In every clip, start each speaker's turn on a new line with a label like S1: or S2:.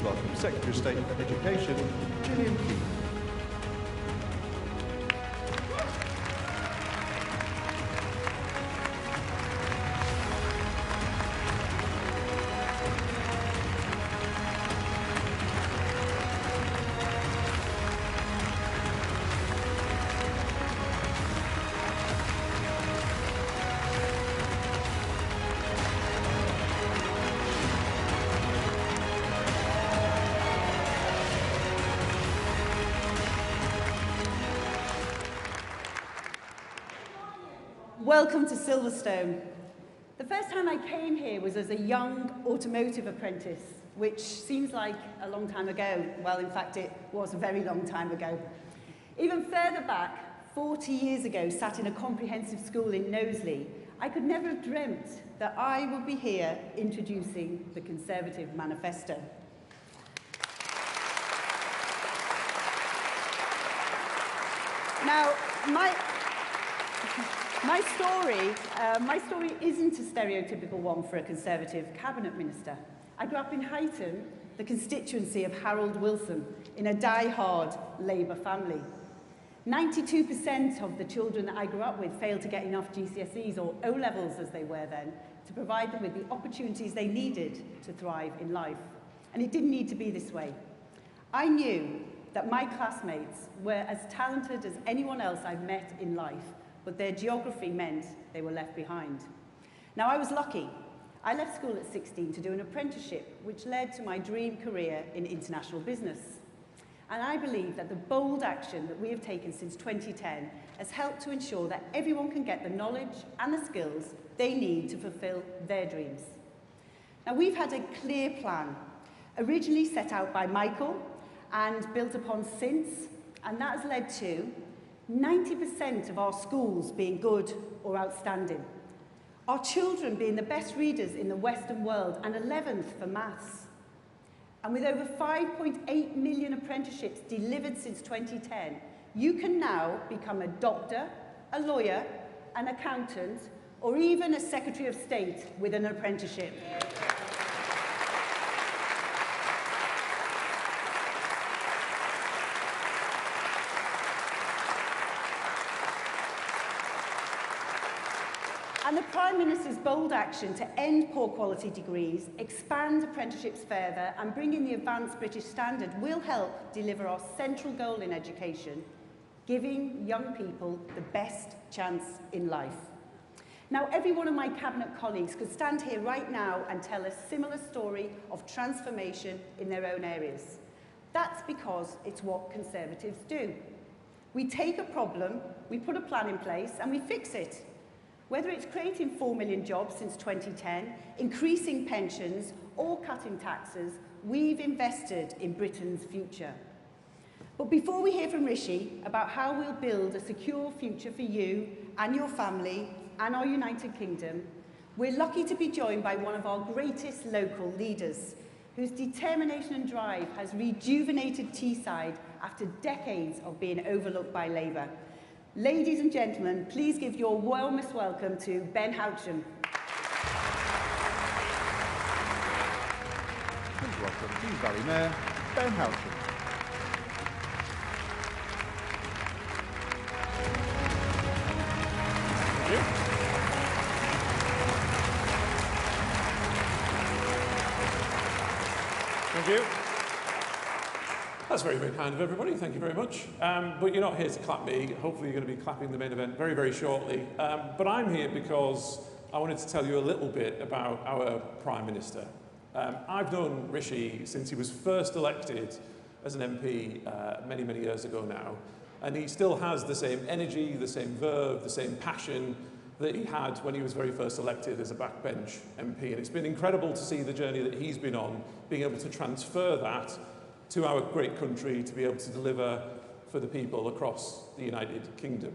S1: please welcome Secretary of State for Education, Gillian Keith.
S2: Welcome to Silverstone. The first time I came here was as a young automotive apprentice, which seems like a long time ago. Well, in fact, it was a very long time ago. Even further back, 40 years ago, sat in a comprehensive school in Knowsley, I could never have dreamt that I would be here introducing the Conservative manifesto. Now, my story isn't a stereotypical one for a Conservative cabinet minister. I grew up in Huyton, the constituency of Harold Wilson, in a die-hard Labour family. 92% of the children that I grew up with failed to get enough GCSEs, or O-levels as they were then, to provide them with the opportunities they needed to thrive in life. And it didn't need to be this way. I knew that my classmates were as talented as anyone else I've met in life, but their geography meant they were left behind. Now, I was lucky. I left school at 16 to do an apprenticeship, which led to my dream career in international business. And I believe that the bold action that we have taken since 2010 has helped to ensure that everyone can get the knowledge and the skills they need to fulfill their dreams. Now, we've had a clear plan, originally set out by Michael and built upon since, and that has led to 90% of our schools being good or outstanding, our children being the best readers in the Western world and 11th for maths. And with over 5.8 million apprenticeships delivered since 2010, you can now become a doctor, a lawyer, an accountant, or even a Secretary of State with an apprenticeship. And the Prime Minister's bold action to end poor quality degrees, expand apprenticeships further and bring in the advanced British standard will help deliver our central goal in education, giving young people the best chance in life. Now, every one of my cabinet colleagues could stand here right now and tell a similar story of transformation in their own areas. That's because it's what Conservatives do. We take a problem, we put a plan in place and we fix it. Whether it's creating 4 million jobs since 2010, increasing pensions, or cutting taxes, we've invested in Britain's future. But before we hear from Rishi about how we'll build a secure future for you and your family and our United Kingdom, we're lucky to be joined by one of our greatest local leaders, whose determination and drive has rejuvenated Teesside after decades of being overlooked by Labour. Ladies and gentlemen, please give your warmest welcome to Ben Houchin.
S1: Please welcome Dean Valley Mayor, Ben Houchin.
S3: Thank you. Thank you. That's very, very kind of everybody. Thank you very much. But you're not here to clap me. Hopefully you're going to be clapping the main event very, very shortly. But I'm here because I wanted to tell you a little bit about our Prime Minister. I've known Rishi since he was first elected as an MP many, many years ago now. And he still has the same energy, the same verve, the same passion that he had when he was very first elected as a backbench MP. And it's been incredible to see the journey that he's been on, being able to transfer that to our great country to be able to deliver for the people across the United Kingdom.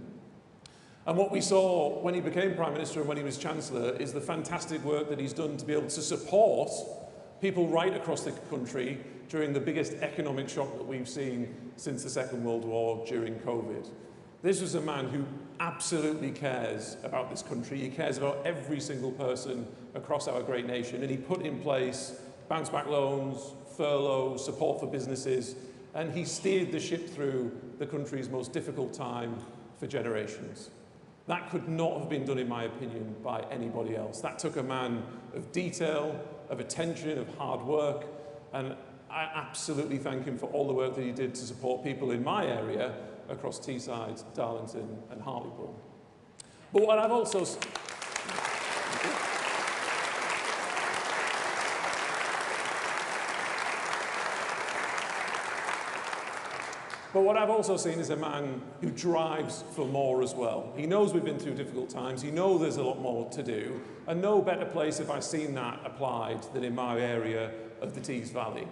S3: And what we saw when he became Prime Minister and when he was Chancellor is the fantastic work that he's done to be able to support people right across the country during the biggest economic shock that we've seen since the Second World War during COVID. This was a man who absolutely cares about this country. He cares about every single person across our great nation, and he put in place bounce back loans, furlough, support for businesses, and he steered the ship through the country's most difficult time for generations. That could not have been done, in my opinion, by anybody else. That took a man of detail, of attention, of hard work, and I absolutely thank him for all the work that he did to support people in my area across Teesside, Darlington and Hartlepool. But what I've also... But what I've also seen is a man who drives for more as well. He knows we've been through difficult times, he knows there's a lot more to do, and no better place have I seen that applied than in my area of the Tees Valley.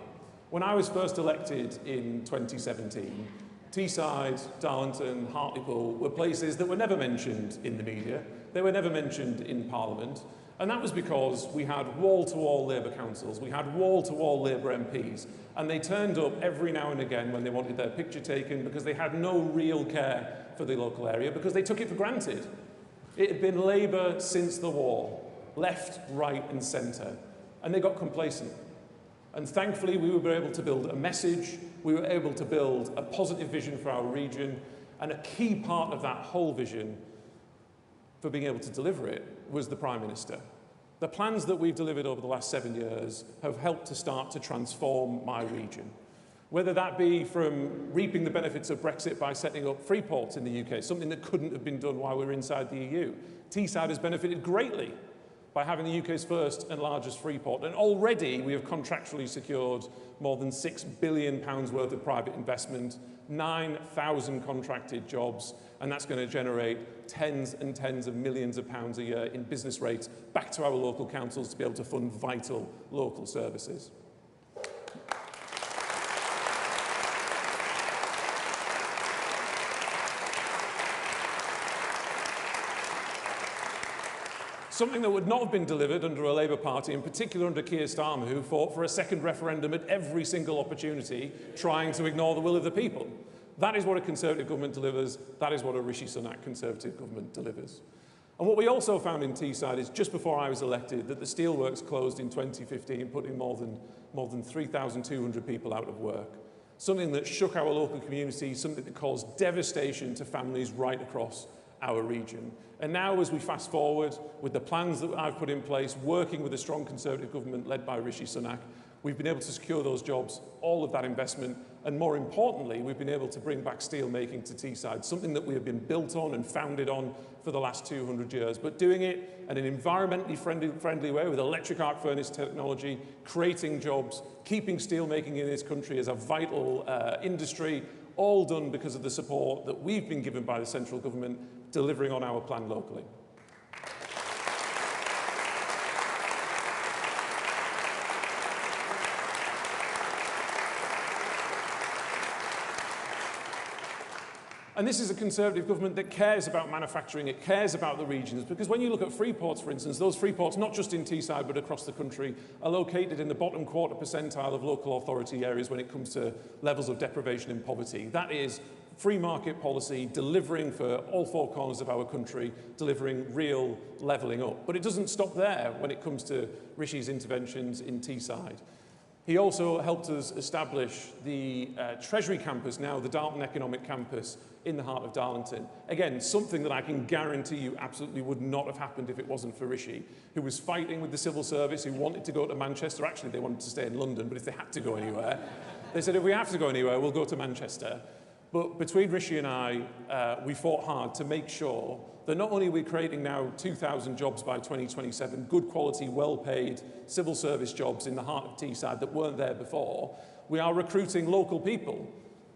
S3: When I was first elected in 2017, Teesside, Darlington, Hartlepool were places that were never mentioned in the media, they were never mentioned in Parliament, and that was because we had wall-to-wall Labour councils, we had wall-to-wall Labour MPs, and they turned up every now and again when they wanted their picture taken because they had no real care for the local area, because they took it for granted. It had been Labour since the war, left, right and centre, and they got complacent. And thankfully we were able to build a message, we were able to build a positive vision for our region, and a key part of that whole vision for being able to deliver it was the Prime Minister. The plans that we've delivered over the last 7 years have helped to start to transform my region. Whether that be from reaping the benefits of Brexit by setting up free ports in the UK, something that couldn't have been done while we were inside the EU. Teesside has benefited greatly by having the UK's first and largest free port. And already we have contractually secured more than £6 billion worth of private investment, 9,000 contracted jobs, and that's going to generate tens and tens of millions of pounds a year in business rates back to our local councils to be able to fund vital local services. Something that would not have been delivered under a Labour Party, in particular under Keir Starmer, who fought for a second referendum at every single opportunity, trying to ignore the will of the people. That is what a Conservative government delivers. That is what a Rishi Sunak Conservative government delivers. And what we also found in Teesside is, just before I was elected, that the steelworks closed in 2015, putting more than 3,200 people out of work. Something that shook our local community, something that caused devastation to families right across our region. And now, as we fast forward with the plans that I've put in place, working with a strong Conservative government led by Rishi Sunak, we've been able to secure those jobs, all of that investment, and more importantly, we've been able to bring back steel making to Teesside, something that we have been built on and founded on for the last 200 years, but doing it in an environmentally friendly way with electric arc furnace technology, creating jobs, keeping steel making in this country as a vital industry, all done because of the support that we've been given by the central government, delivering on our plan locally. And this is a Conservative government that cares about manufacturing, it cares about the regions, because when you look at free ports, for instance, those free ports, not just in Teesside but across the country, are located in the bottom quarter percentile of local authority areas when it comes to levels of deprivation and poverty. That is free market policy, delivering for all four corners of our country, delivering real levelling up. But it doesn't stop there when it comes to Rishi's interventions in Teesside. He also helped us establish the Treasury campus, now the Darlington Economic Campus, in the heart of Darlington. Again, something that I can guarantee you absolutely would not have happened if it wasn't for Rishi, who was fighting with the civil service, who wanted to go to Manchester. Actually, they wanted to stay in London, but if they had to go anywhere, they said, if we have to go anywhere, we'll go to Manchester. But between Rishi and I, we fought hard to make sure that not only are we creating now 2,000 jobs by 2027, good quality, well-paid civil service jobs in the heart of Teesside that weren't there before, we are recruiting local people.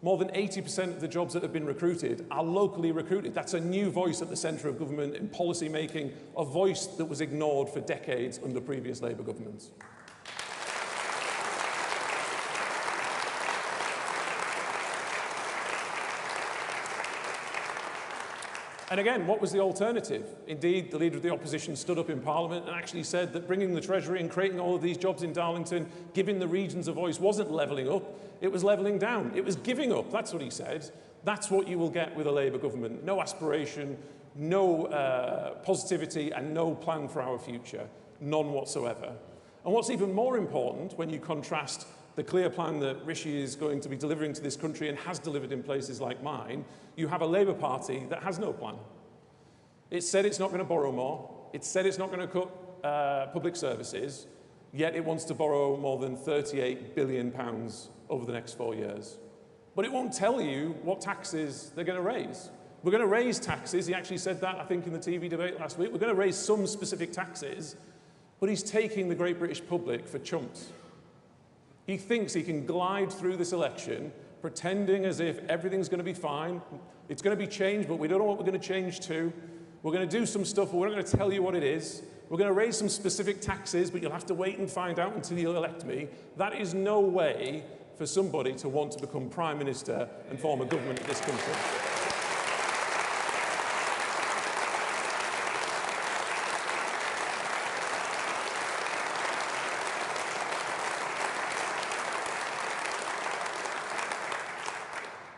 S3: More than 80% of the jobs that have been recruited are locally recruited. That's a new voice at the centre of government in policy making, a voice that was ignored for decades under previous Labour governments. And again, what was the alternative? Indeed, the Leader of the Opposition stood up in Parliament and actually said that bringing the Treasury and creating all of these jobs in Darlington, giving the regions a voice, wasn't levelling up, it was levelling down. It was giving up, that's what he said. That's what you will get with a Labour government. No aspiration, no positivity and no plan for our future. None whatsoever. And what's even more important when you contrast the clear plan that Rishi is going to be delivering to this country and has delivered in places like mine, you have a Labour Party that has no plan. It said it's not going to borrow more. It said it's not going to cut public services, yet it wants to borrow more than £38 billion over the next 4 years. But it won't tell you what taxes they're going to raise. We're going to raise taxes. He actually said that, I think, in the TV debate last week. We're going to raise some specific taxes, but he's taking the great British public for chumps. He thinks he can glide through this election pretending as if everything's going to be fine. It's going to be changed, but we don't know what we're going to change to. We're going to do some stuff, but we're not going to tell you what it is. We're going to raise some specific taxes, but you'll have to wait and find out until you elect me. That is no way for somebody to want to become Prime Minister and form a government of this country.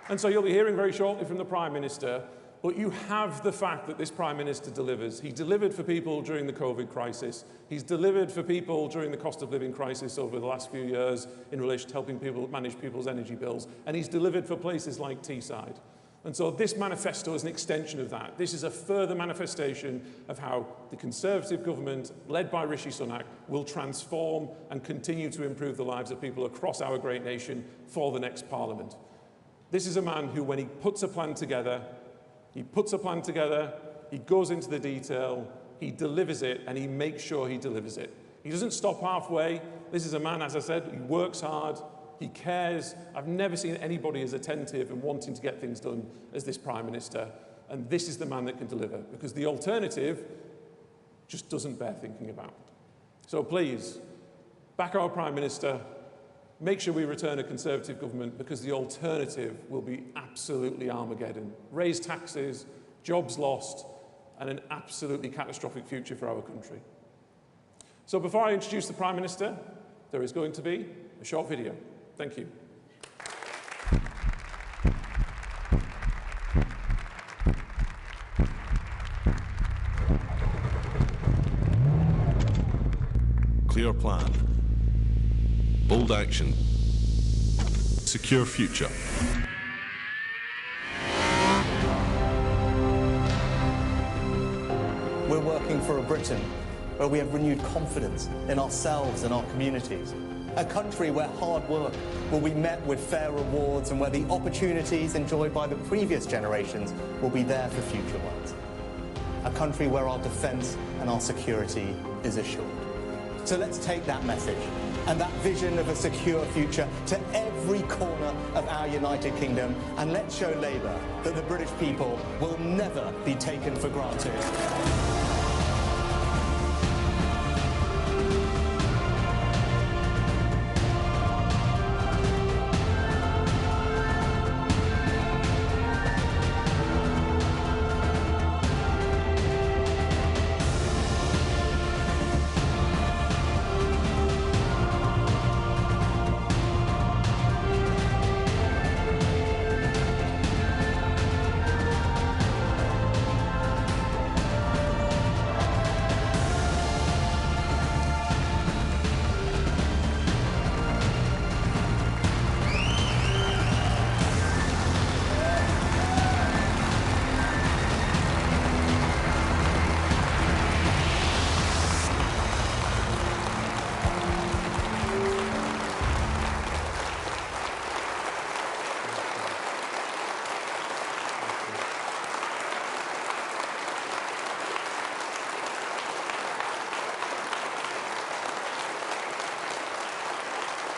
S3: And so you'll be hearing very shortly from the Prime Minister, but you have the fact that this Prime Minister delivers. He delivered for people during the COVID crisis. He's delivered for people during the cost of living crisis over the last few years in relation to helping people manage people's energy bills. And he's delivered for places like Teesside. And so this manifesto is an extension of that. This is a further manifestation of how the Conservative government, led by Rishi Sunak, will transform and continue to improve the lives of people across our great nation for the next Parliament. This is a man who, when he puts a plan together, he goes into the detail, he delivers it, and he makes sure he delivers it. He doesn't stop halfway. This is a man, as I said, he works hard, he cares. I've never seen anybody as attentive and wanting to get things done as this Prime Minister. And this is the man that can deliver, because the alternative just doesn't bear thinking about. So please, back our Prime Minister. Make sure we return a Conservative government, because the alternative will be absolutely Armageddon. Raise taxes, jobs lost, and an absolutely catastrophic future for our country. So before I introduce the Prime Minister, there is going to be a short video. Thank you.
S4: Clear plan. Bold action. Secure future.
S5: We're working for a Britain where we have renewed confidence in ourselves and our communities. A country where hard work will be met with fair rewards and where the opportunities enjoyed by the previous generations will be there for future ones. A country where our defence and our security is assured. So let's take that message and that vision of a secure future to every corner of our United Kingdom, and let's show Labour that the British people will never be taken for granted.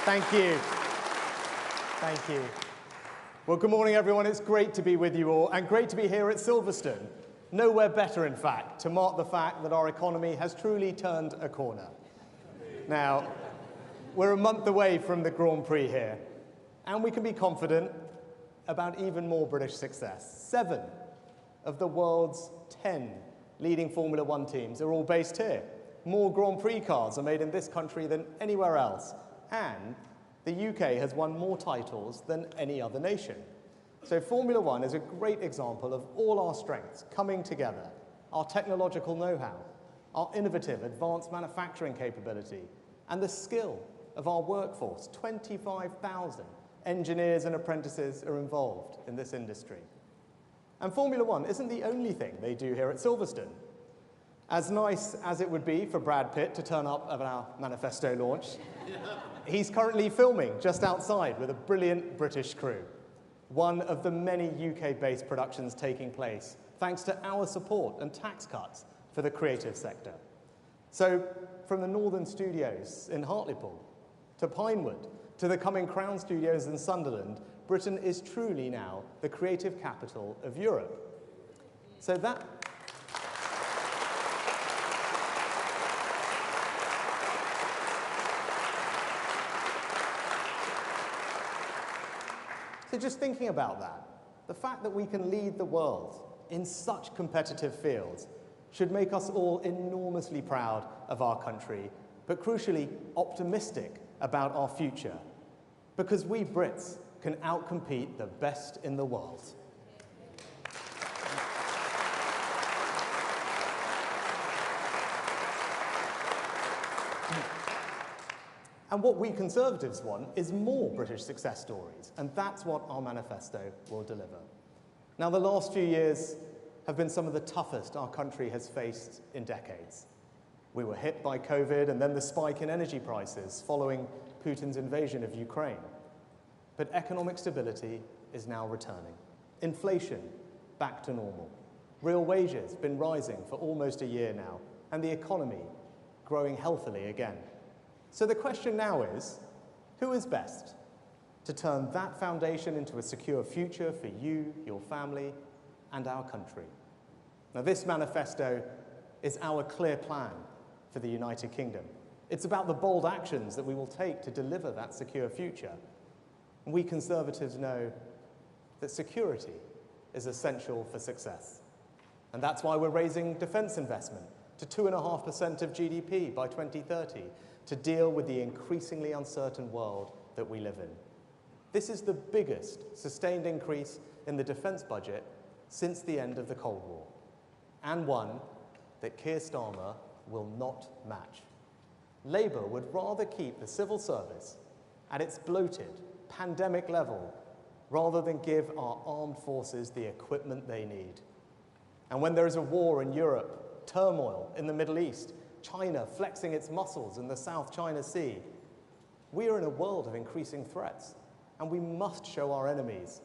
S6: Thank you. Thank you. Well, good morning, everyone. It's great to be with you all, and great to be here at Silverstone. Nowhere better, in fact, to mark the fact that our economy has truly turned a corner. Now, we're a month away from the Grand Prix here, and we can be confident about even more British success. 7 of the world's 10 leading Formula One teams are all based here. More Grand Prix cars are made in this country than anywhere else. And the UK has won more titles than any other nation. So Formula One is a great example of all our strengths coming together, our technological know-how, our innovative advanced manufacturing capability, and the skill of our workforce. 25,000 engineers and apprentices are involved in this industry. And Formula One isn't the only thing they do here at Silverstone. As nice as it would be for Brad Pitt to turn up at our manifesto launch, he's currently filming just outside with a brilliant British crew, one of the many UK-based productions taking place thanks to our support and tax cuts for the creative sector. So from the Northern Studios in Hartlepool to Pinewood to the coming Crown Studios in Sunderland, Britain is truly now the creative capital of Europe. So just thinking about that, the fact that we can lead the world in such competitive fields should make us all enormously proud of our country, but crucially optimistic about our future, because we Brits can outcompete the best in the world. And what we Conservatives want is more British success stories, and that's what our manifesto will deliver. Now, the last few years have been some of the toughest our country has faced in decades. We were hit by COVID and then the spike in energy prices following Putin's invasion of Ukraine. But economic stability is now returning. Inflation back to normal. Real wages been rising for almost a year now, and the economy growing healthily again. So the question now is, who is best to turn that foundation into a secure future for you, your family, and our country? Now, this manifesto is our clear plan for the United Kingdom. It's about the bold actions that we will take to deliver that secure future. And we Conservatives know that security is essential for success. And that's why we're raising defence investment to 2.5% of GDP by 2030 to deal with the increasingly uncertain world that we live in. This is the biggest sustained increase in the defence budget since the end of the Cold War, and one that Keir Starmer will not match. Labour would rather keep the civil service at its bloated, pandemic level rather than give our armed forces the equipment they need. And when there is a war in Europe, turmoil in the Middle East, China flexing its muscles in the South China Sea, we are in a world of increasing threats, and we must show our enemies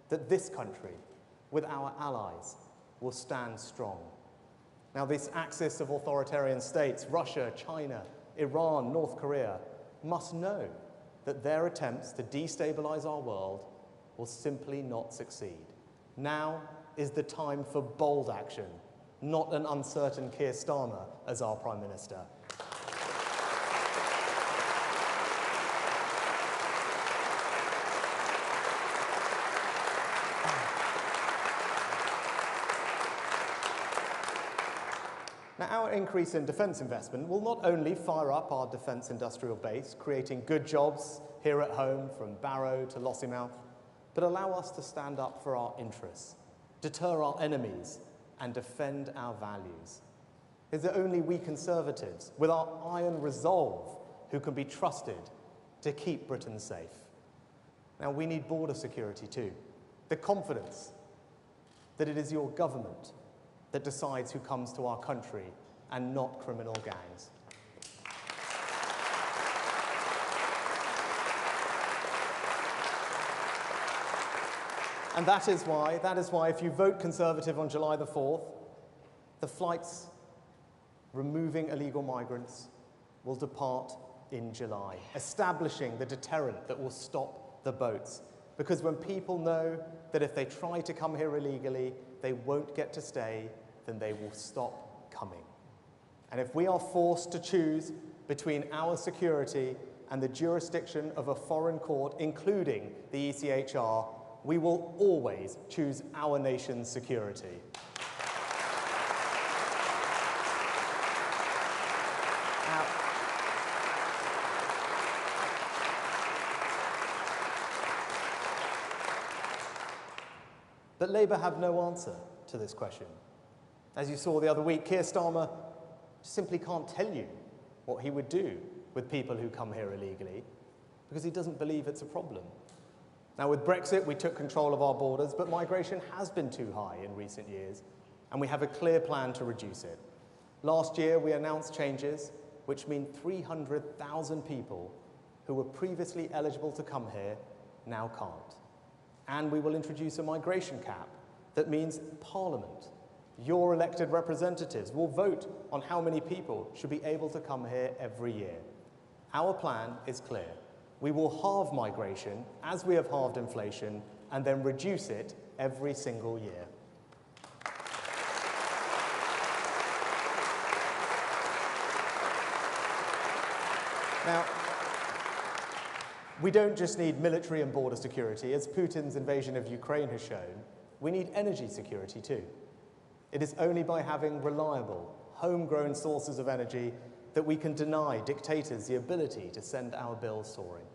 S6: that this country, with our allies, will stand strong. Now, this axis of authoritarian states, Russia, China, Iran, North Korea, must know that their attempts to destabilize our world will simply not succeed. Now is the time for bold action, not an uncertain Keir Starmer as our Prime Minister. Now, our increase in defence investment will not only fire up our defence industrial base, creating good jobs here at home from Barrow to Lossiemouth, but allow us to stand up for our interests, deter our enemies, and defend our values. It's only we Conservatives, with our iron resolve, who can be trusted to keep Britain safe. Now, we need border security too. The confidence that it is your government that decides who comes to our country and not criminal gangs. And that is why if you vote Conservative on July the 4th, the flights removing illegal migrants will depart in July, establishing the deterrent that will stop the boats. Because when people know that if they try to come here illegally, they won't get to stay, then they will stop coming. And if we are forced to choose between our security and the jurisdiction of a foreign court, including the ECHR, we will always choose our nation's security. But Labour have no answer to this question. As you saw the other week, Keir Starmer simply can't tell you what he would do with people who come here illegally because he doesn't believe it's a problem. Now, with Brexit, we took control of our borders, but migration has been too high in recent years, and we have a clear plan to reduce it. Last year, we announced changes which mean 300,000 people who were previously eligible to come here now can't. And we will introduce a migration cap that means Parliament, your elected representatives, will vote on how many people should be able to come here every year. Our plan is clear. We will halve migration as we have halved inflation and then reduce it every single year. Now, we don't just need military and border security. As Putin's invasion of Ukraine has shown, we need energy security too. It is only by having reliable, homegrown sources of energy that we can deny dictators the ability to send our bills soaring.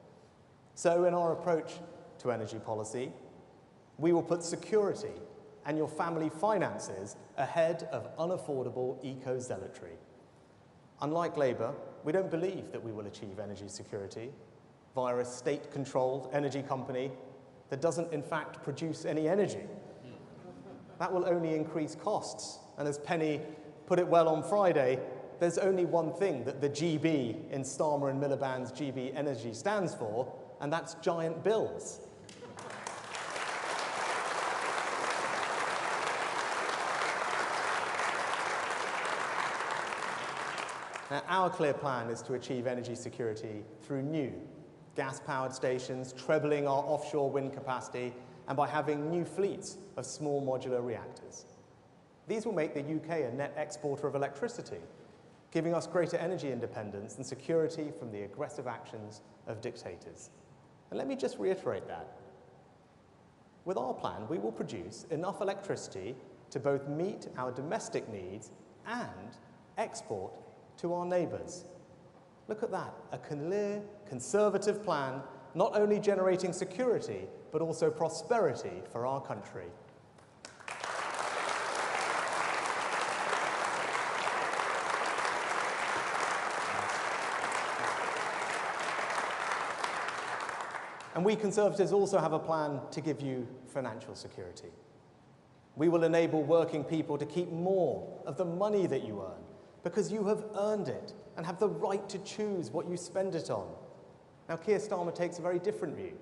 S6: So in our approach to energy policy, we will put security and your family finances ahead of unaffordable eco-zealotry. Unlike Labour, we don't believe that we will achieve energy security via a state-controlled energy company that doesn't in fact produce any energy. That will only increase costs. And as Penny put it well on Friday, there's only one thing that the GB in Starmer and Miliband's GB Energy stands for, and that's giant bills. Now, our clear plan is to achieve energy security through new gas-powered stations, trebling our offshore wind capacity, and by having new fleets of small modular reactors. These will make the UK a net exporter of electricity, giving us greater energy independence and security from the aggressive actions of dictators. And let me just reiterate that. With our plan, we will produce enough electricity to both meet our domestic needs and export to our neighbours. Look at that, a clear, conservative plan, not only generating security, but also prosperity for our country. And we Conservatives also have a plan to give you financial security. We will enable working people to keep more of the money that you earn, because you have earned it and have the right to choose what you spend it on. Now, Keir Starmer takes a very different view.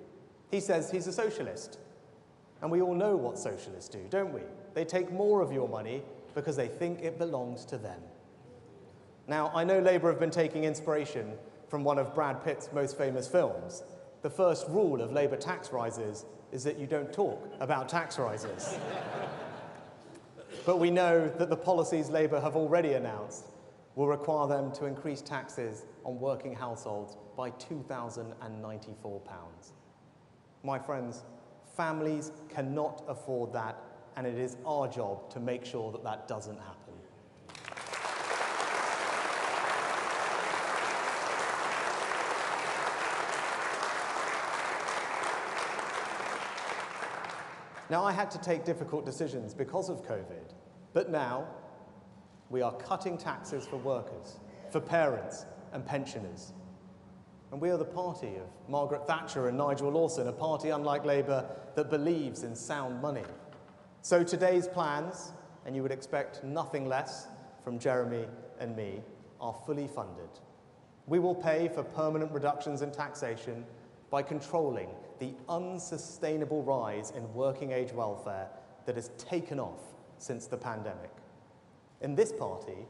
S6: He says he's a socialist. And we all know what socialists do, don't we? They take more of your money because they think it belongs to them. Now, I know Labour have been taking inspiration from one of Brad Pitt's most famous films. The first rule of Labour tax rises is that you don't talk about tax rises. But we know that the policies Labour have already announced will require them to increase taxes on working households by £2,094. My friends, families cannot afford that, and it is our job to make sure that that doesn't happen. Now, I had to take difficult decisions because of COVID, but now we are cutting taxes for workers, for parents and pensioners. And we are the party of Margaret Thatcher and Nigel Lawson, a party, unlike Labour, that believes in sound money. So today's plans, and you would expect nothing less from Jeremy and me, are fully funded. We will pay for permanent reductions in taxation by controlling the unsustainable rise in working-age welfare that has taken off since the pandemic. In this party,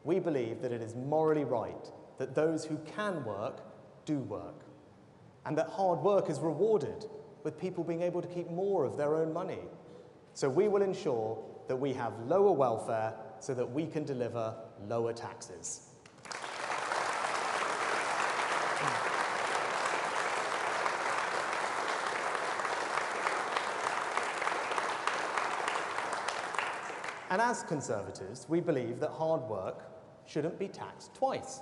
S6: we believe that it is morally right that those who can work do work, and that hard work is rewarded with people being able to keep more of their own money. So we will ensure that we have lower welfare so that we can deliver lower taxes. And as Conservatives, we believe that hard work shouldn't be taxed twice.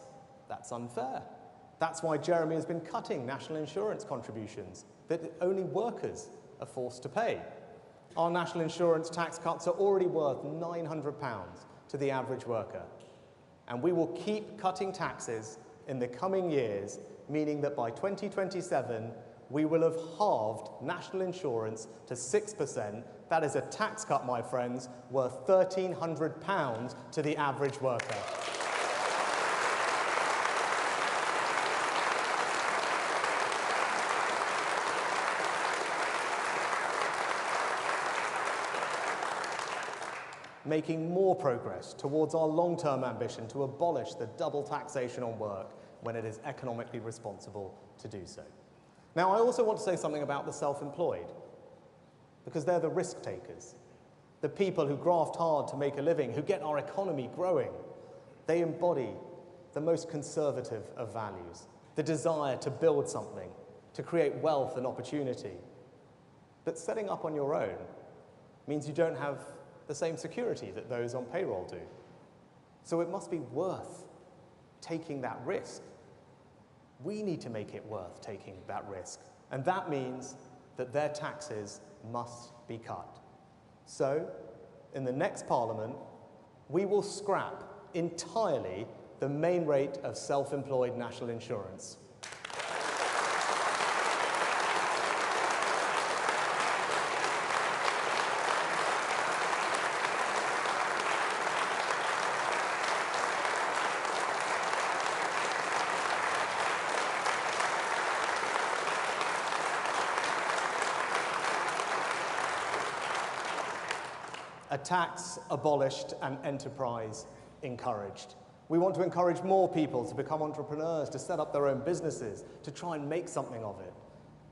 S6: That's unfair. That's why Jeremy has been cutting national insurance contributions that only workers are forced to pay. Our national insurance tax cuts are already worth £900 to the average worker. And we will keep cutting taxes in the coming years, meaning that by 2027, we will have halved national insurance to 6%. That is a tax cut, my friends, worth £1,300 to the average worker. Making more progress towards our long-term ambition to abolish the double taxation on work when it is economically responsible to do so. Now, I also want to say something about the self-employed, because they're the risk takers, the people who graft hard to make a living, who get our economy growing. They embody the most conservative of values, the desire to build something, to create wealth and opportunity. But setting up on your own means you don't have the same security that those on payroll do. So it must be worth taking that risk. We need to make it worth taking that risk. And that means that their taxes must be cut. So, in the next Parliament, we will scrap entirely the main rate of self-employed national insurance. A tax abolished and enterprise encouraged. We want to encourage more people to become entrepreneurs, to set up their own businesses, to try and make something of it.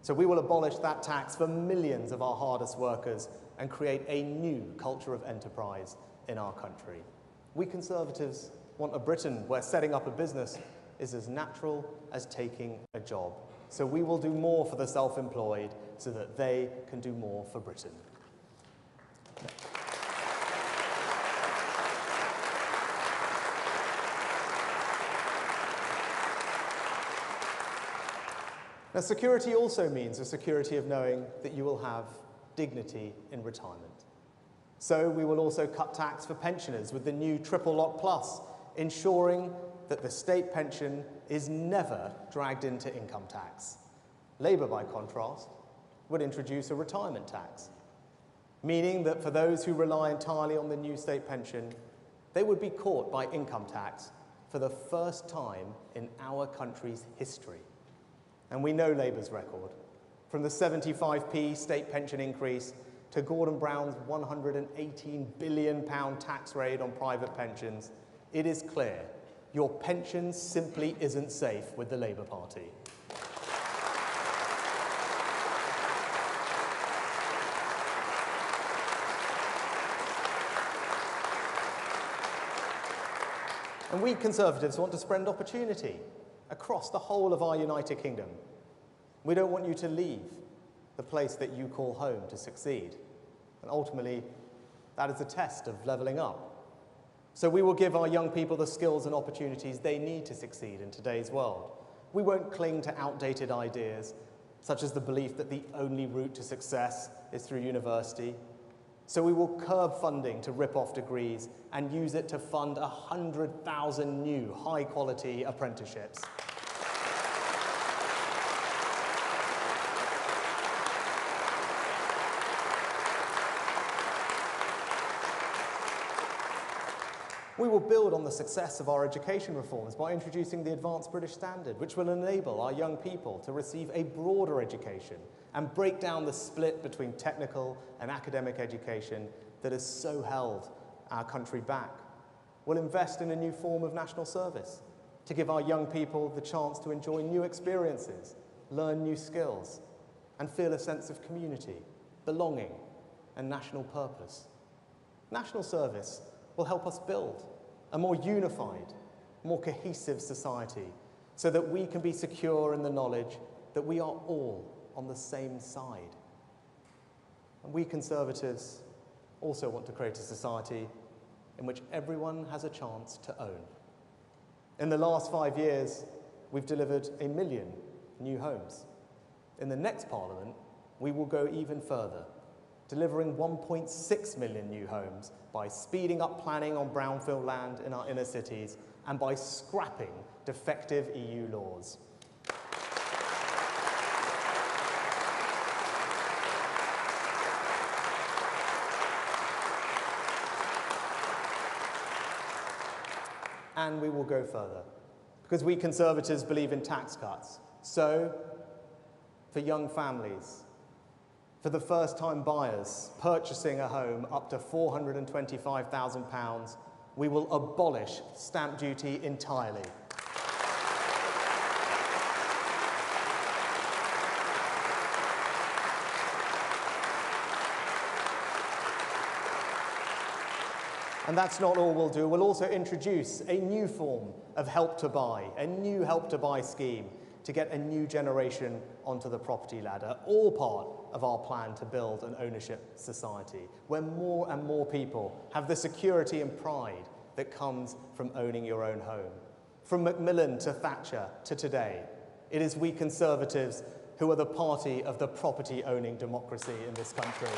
S6: So we will abolish that tax for millions of our hardest workers and create a new culture of enterprise in our country. We Conservatives want a Britain where setting up a business is as natural as taking a job. So we will do more for the self-employed so that they can do more for Britain. Now, security also means a security of knowing that you will have dignity in retirement. So we will also cut tax for pensioners with the new Triple Lock Plus, ensuring that the state pension is never dragged into income tax. Labour, by contrast, would introduce a retirement tax, meaning that for those who rely entirely on the new state pension, they would be caught by income tax for the first time in our country's history. And we know Labour's record. From the 75p state pension increase to Gordon Brown's £118 billion tax raid on private pensions, it is clear your pension simply isn't safe with the Labour Party. And we Conservatives want to spread opportunity across the whole of our United Kingdom. We don't want you to leave the place that you call home to succeed. And ultimately, that is a test of levelling up. So we will give our young people the skills and opportunities they need to succeed in today's world. We won't cling to outdated ideas, such as the belief that the only route to success is through university. So we will curb funding to rip off degrees and use it to fund 100,000 new high-quality apprenticeships. We will build on the success of our education reforms by introducing the Advanced British Standard, which will enable our young people to receive a broader education and break down the split between technical and academic education that has so held our country back. We'll invest in a new form of national service to give our young people the chance to enjoy new experiences, learn new skills, and feel a sense of community, belonging, and national purpose. National service will help us build a more unified, more cohesive society so that we can be secure in the knowledge that we are all on the same side. And we Conservatives also want to create a society in which everyone has a chance to own. In the last 5 years, we've delivered 1 million new homes. In the next Parliament, we will go even further, delivering 1.6 million new homes by speeding up planning on brownfield land in our inner cities and by scrapping defective EU laws. And we will go further, because we Conservatives believe in tax cuts. So, for young families, for the first-time buyers purchasing a home up to £425,000, we will abolish stamp duty entirely. And that's not all we'll do. We'll also introduce a new form of Help to Buy, a new Help to Buy scheme to get a new generation onto the property ladder, all part of our plan to build an ownership society where more and more people have the security and pride that comes from owning your own home. From Macmillan to Thatcher to today, it is we Conservatives who are the party of the property-owning democracy in this country.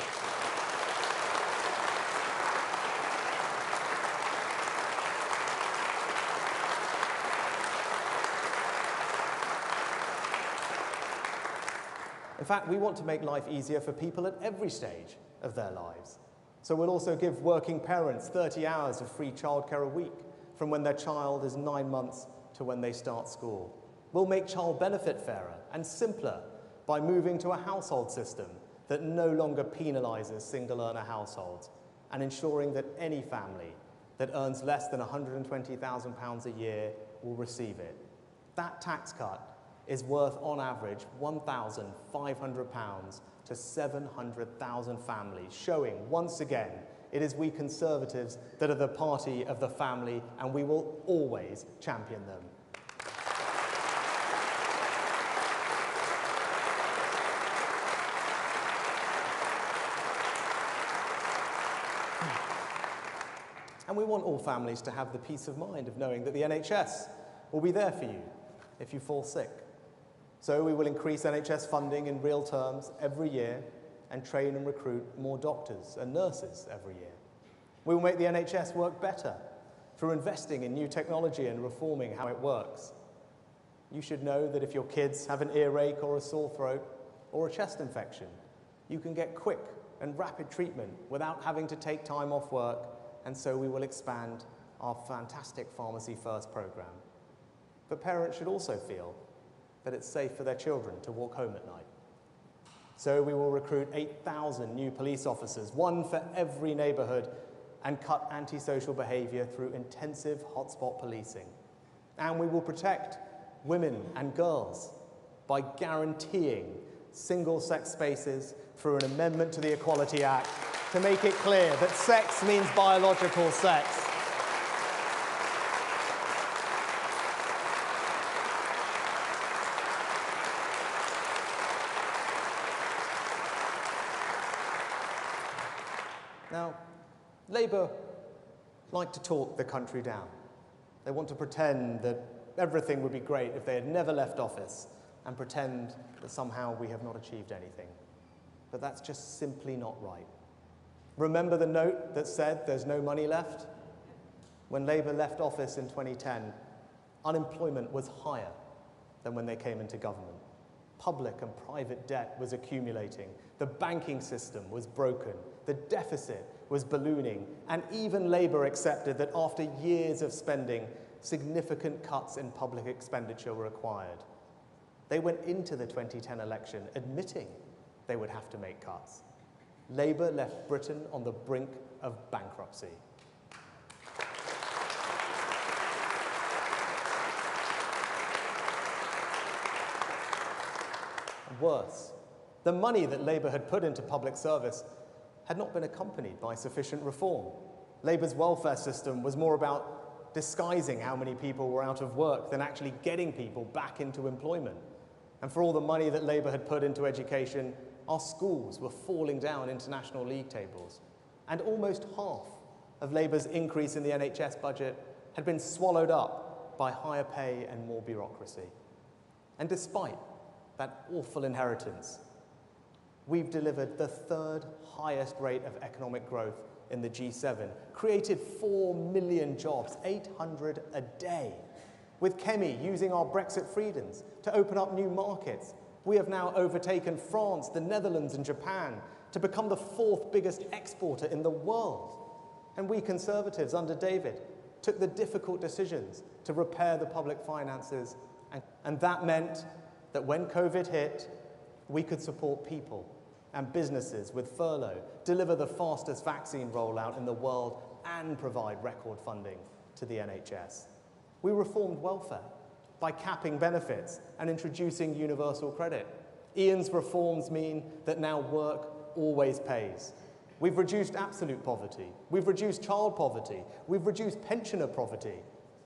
S6: In fact, we want to make life easier for people at every stage of their lives. So we'll also give working parents 30 hours of free childcare a week from when their child is 9 months to when they start school. We'll make child benefit fairer and simpler by moving to a household system that no longer penalises single-earner households and ensuring that any family that earns less than £120,000 a year will receive it. That tax cut is worth, on average, £1,500 to 700,000 families, showing, once again, it is we Conservatives that are the party of the family, and we will always champion them. And we want all families to have the peace of mind of knowing that the NHS will be there for you if you fall sick. So we will increase NHS funding in real terms every year and train and recruit more doctors and nurses every year. We will make the NHS work better through investing in new technology and reforming how it works. You should know that if your kids have an earache or a sore throat or a chest infection, you can get quick and rapid treatment without having to take time off work, and so we will expand our fantastic Pharmacy First programme. But parents should also feel that it's safe for their children to walk home at night. So we will recruit 8,000 new police officers, one for every neighbourhood, and cut antisocial behaviour through intensive hotspot policing. And we will protect women and girls by guaranteeing single-sex spaces through an amendment to the Equality Act to make it clear that sex means biological sex. Now, Labour like to talk the country down. They want to pretend that everything would be great if they had never left office and pretend that somehow we have not achieved anything. But that's just simply not right. Remember the note that said there's no money left? When Labour left office in 2010, unemployment was higher than when they came into government. Public and private debt was accumulating. The banking system was broken. The deficit was ballooning. And even Labour accepted that after years of spending, significant cuts in public expenditure were required. They went into the 2010 election admitting they would have to make cuts. Labour left Britain on the brink of bankruptcy. And worse, the money that Labour had put into public service had not been accompanied by sufficient reform. Labour's welfare system was more about disguising how many people were out of work than actually getting people back into employment. And for all the money that Labour had put into education, our schools were falling down international league tables. And almost half of Labour's increase in the NHS budget had been swallowed up by higher pay and more bureaucracy. And despite that awful inheritance, we've delivered the third highest rate of economic growth in the G7, created 4 million jobs, 800 a day, with Kemi using our Brexit freedoms to open up new markets. We have now overtaken France, the Netherlands and Japan to become the 4th biggest exporter in the world. And we Conservatives under David took the difficult decisions to repair the public finances, and that meant that when COVID hit, we could support people and businesses with furlough, deliver the fastest vaccine rollout in the world, and provide record funding to the NHS. We reformed welfare by capping benefits and introducing universal credit. Ian's reforms mean that now work always pays. We've reduced absolute poverty. We've reduced child poverty. We've reduced pensioner poverty.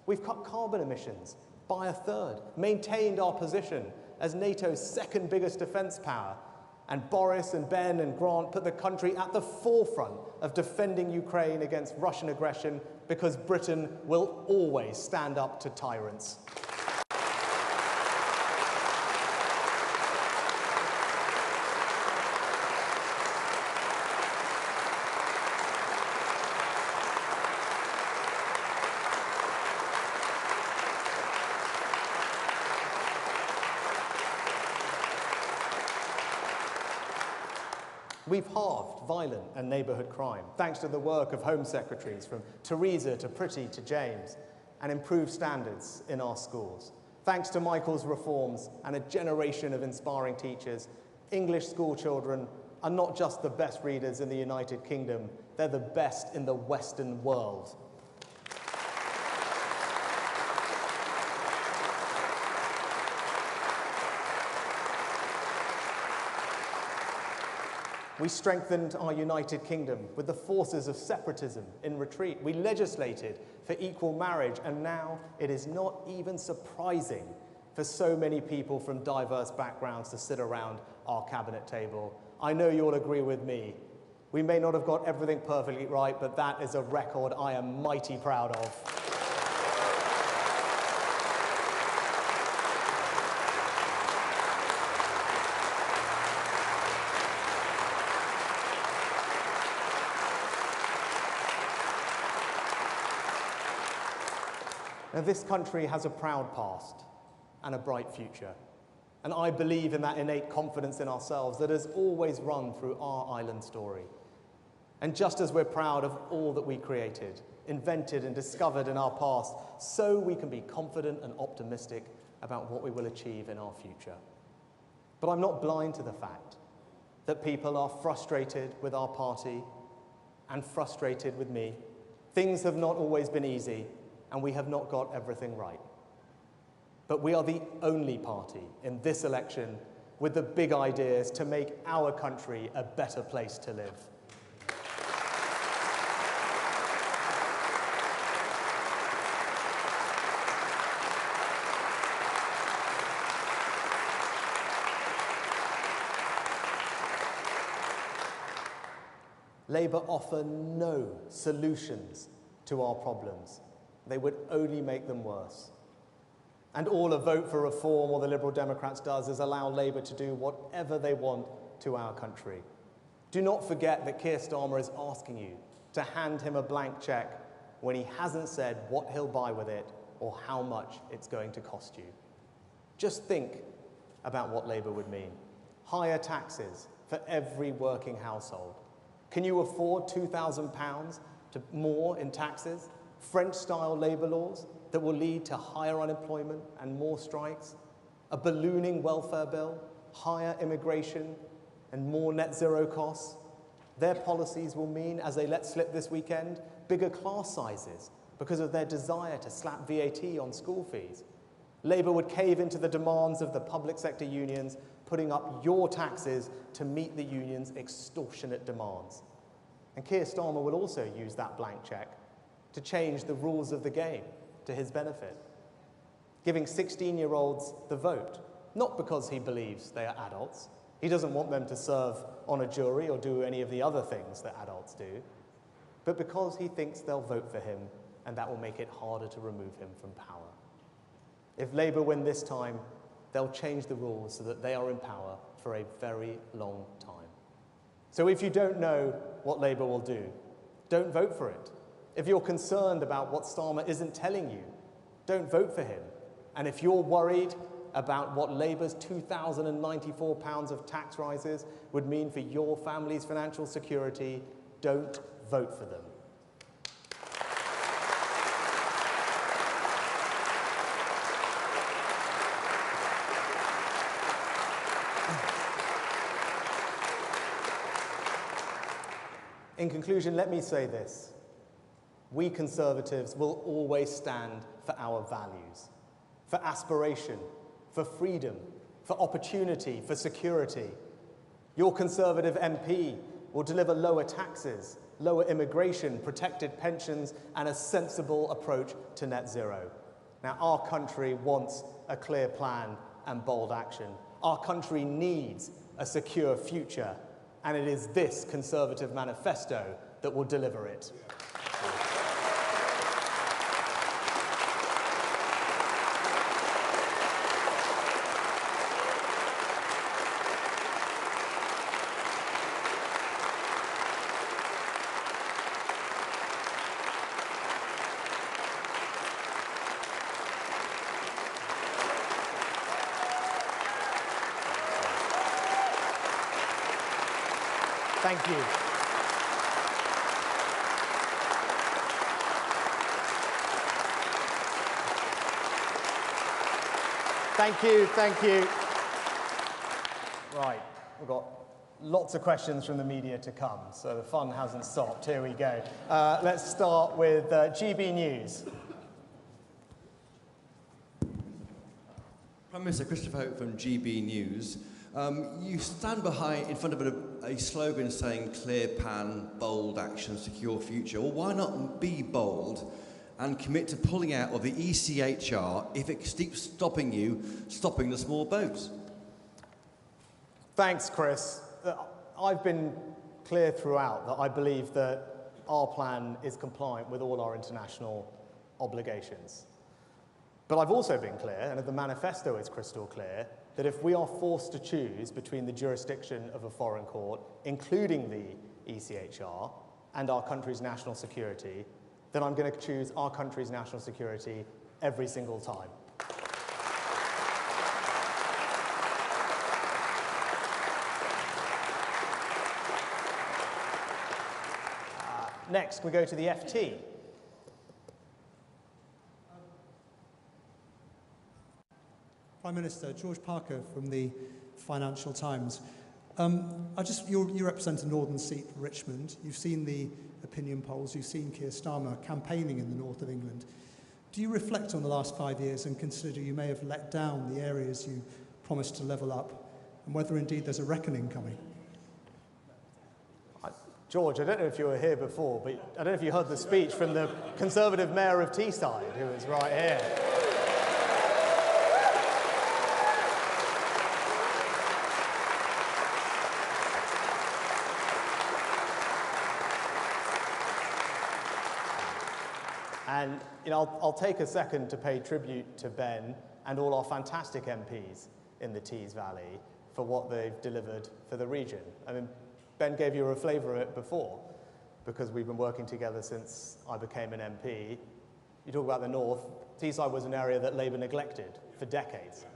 S6: We've cut carbon emissions by a third, maintained our position as NATO's 2nd biggest defence power, and Boris and Ben and Grant put the country at the forefront of defending Ukraine against Russian aggression, because Britain will always stand up to tyrants. We've halved violent and neighbourhood crime, thanks to the work of Home Secretaries from Theresa to Priti to James, and improved standards in our schools. Thanks to Michael's reforms and a generation of inspiring teachers, English school children are not just the best readers in the United Kingdom, they're the best in the Western world. We strengthened our United Kingdom with the forces of separatism in retreat. We legislated for equal marriage, and now it is not even surprising for so many people from diverse backgrounds to sit around our cabinet table. I know you'll agree with me. We may not have got everything perfectly right, but that is a record I am mighty proud of. Now, this country has a proud past and a bright future, and I believe in that innate confidence in ourselves that has always run through our island story. And just as we're proud of all that we created, invented and discovered in our past, so we can be confident and optimistic about what we will achieve in our future. But I'm not blind to the fact that people are frustrated with our party and frustrated with me. Things have not always been easy, and we have not got everything right. But we are the only party in this election with the big ideas to make our country a better place to live. Labour offer no solutions to our problems. They would only make them worse. And all a vote for reform or the Liberal Democrats does is allow Labour to do whatever they want to our country. Do not forget that Keir Starmer is asking you to hand him a blank cheque when he hasn't said what he'll buy with it or how much it's going to cost you. Just think about what Labour would mean. Higher taxes for every working household. Can you afford £2,000 more in taxes? French-style labour laws that will lead to higher unemployment and more strikes, a ballooning welfare bill, higher immigration, and more net zero costs. Their policies will mean, as they let slip this weekend, bigger class sizes because of their desire to slap VAT on school fees. Labour would cave into the demands of the public sector unions, putting up your taxes to meet the unions' extortionate demands. And Keir Starmer will also use that blank cheque to change the rules of the game to his benefit, giving 16-year-olds the vote, not because he believes they are adults. He doesn't want them to serve on a jury or do any of the other things that adults do, but because he thinks they'll vote for him, and that will make it harder to remove him from power. If Labour win this time, they'll change the rules so that they are in power for a very long time. So if you don't know what Labour will do, don't vote for it. If you're concerned about what Starmer isn't telling you, don't vote for him. And if you're worried about what Labour's £2,094 of tax rises would mean for your family's financial security, don't vote for them. In conclusion, let me say this. We Conservatives will always stand for our values, for aspiration, for freedom, for opportunity, for security. Your Conservative MP will deliver lower taxes, lower immigration, protected pensions, and a sensible approach to net zero. Now, our country wants a clear plan and bold action. Our country needs a secure future, and it is this Conservative manifesto that will deliver it. Thank you. Thank you, thank you. Right, we've got lots of questions from the media to come, so the fun hasn't stopped. Here we go. Let's start with GB News.
S7: Prime Minister Christopher Hope from GB News. You stand in front of a slogan saying clear pan, bold action, secure future. Well, why not be bold and commit to pulling out of the ECHR if it keeps stopping the small boats?
S6: Thanks, Chris. I've been clear throughout that I believe that our plan is compliant with all our international obligations. But I've also been clear, and the manifesto is crystal clear, that if we are forced to choose between the jurisdiction of a foreign court, including the ECHR, and our country's national security, then I'm going to choose our country's national security every single time. Next, we go to the FT.
S8: Prime Minister, George Parker from the Financial Times. You represent a northern seat, Richmond. You've seen the opinion polls. You've seen Keir Starmer campaigning in the north of England. Do you reflect on the last 5 years and consider you may have let down the areas you promised to level up, and whether indeed there's a reckoning coming?
S6: George, I don't know if you were here before, but I don't know if you heard the speech from the Conservative Mayor of Teesside, who was right here. And I'll take a second to pay tribute to Ben and all our fantastic MPs in the Tees Valley for what they've delivered for the region. I mean, Ben gave you a flavour of it before, because we've been working together since I became an MP. You talk about the north, Teesside was an area that Labour neglected for decades,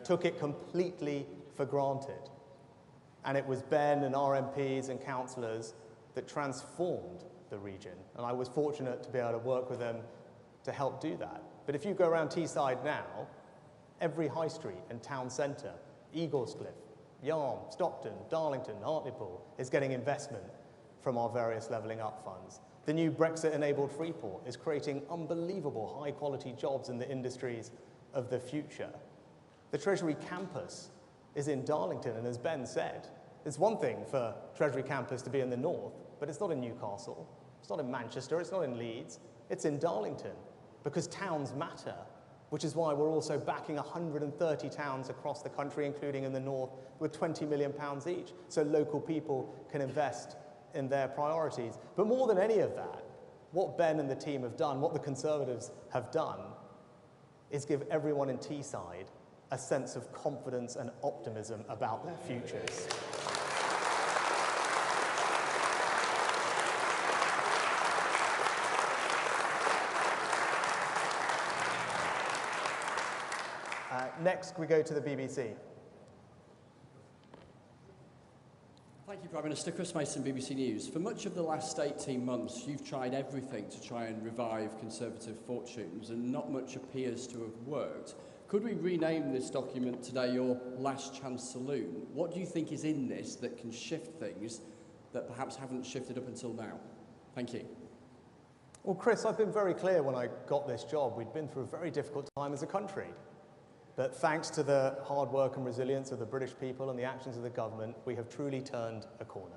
S6: took it completely for granted. And it was Ben and our MPs and councillors that transformed the region. And I was fortunate to be able to work with them to help do that. But if you go around Teesside now, every high street and town centre, Eaglescliffe, Yarm, Stockton, Darlington, Hartlepool is getting investment from our various levelling up funds. The new Brexit-enabled Freeport is creating unbelievable high-quality jobs in the industries of the future. The Treasury campus is in Darlington, and as Ben said, it's one thing for Treasury campus to be in the north, but it's not in Newcastle, it's not in Manchester, it's not in Leeds, it's in Darlington, because towns matter, which is why we're also backing 130 towns across the country, including in the north, with £20 million each, so local people can invest in their priorities. But more than any of that, what Ben and the team have done, what the Conservatives have done, is give everyone in Teesside a sense of confidence and optimism about their futures. Next, we go to the BBC.
S9: Thank you, Prime Minister. Chris Mason, BBC News. For much of the last 18 months, you've tried everything to try and revive Conservative fortunes, and not much appears to have worked. Could we rename this document today your Last Chance Saloon? What do you think is in this that can shift things that perhaps haven't shifted up until now? Thank you.
S6: Well, Chris, I've been very clear when I got this job. We'd been through a very difficult time as a country. But thanks to the hard work and resilience of the British people and the actions of the government, we have truly turned a corner.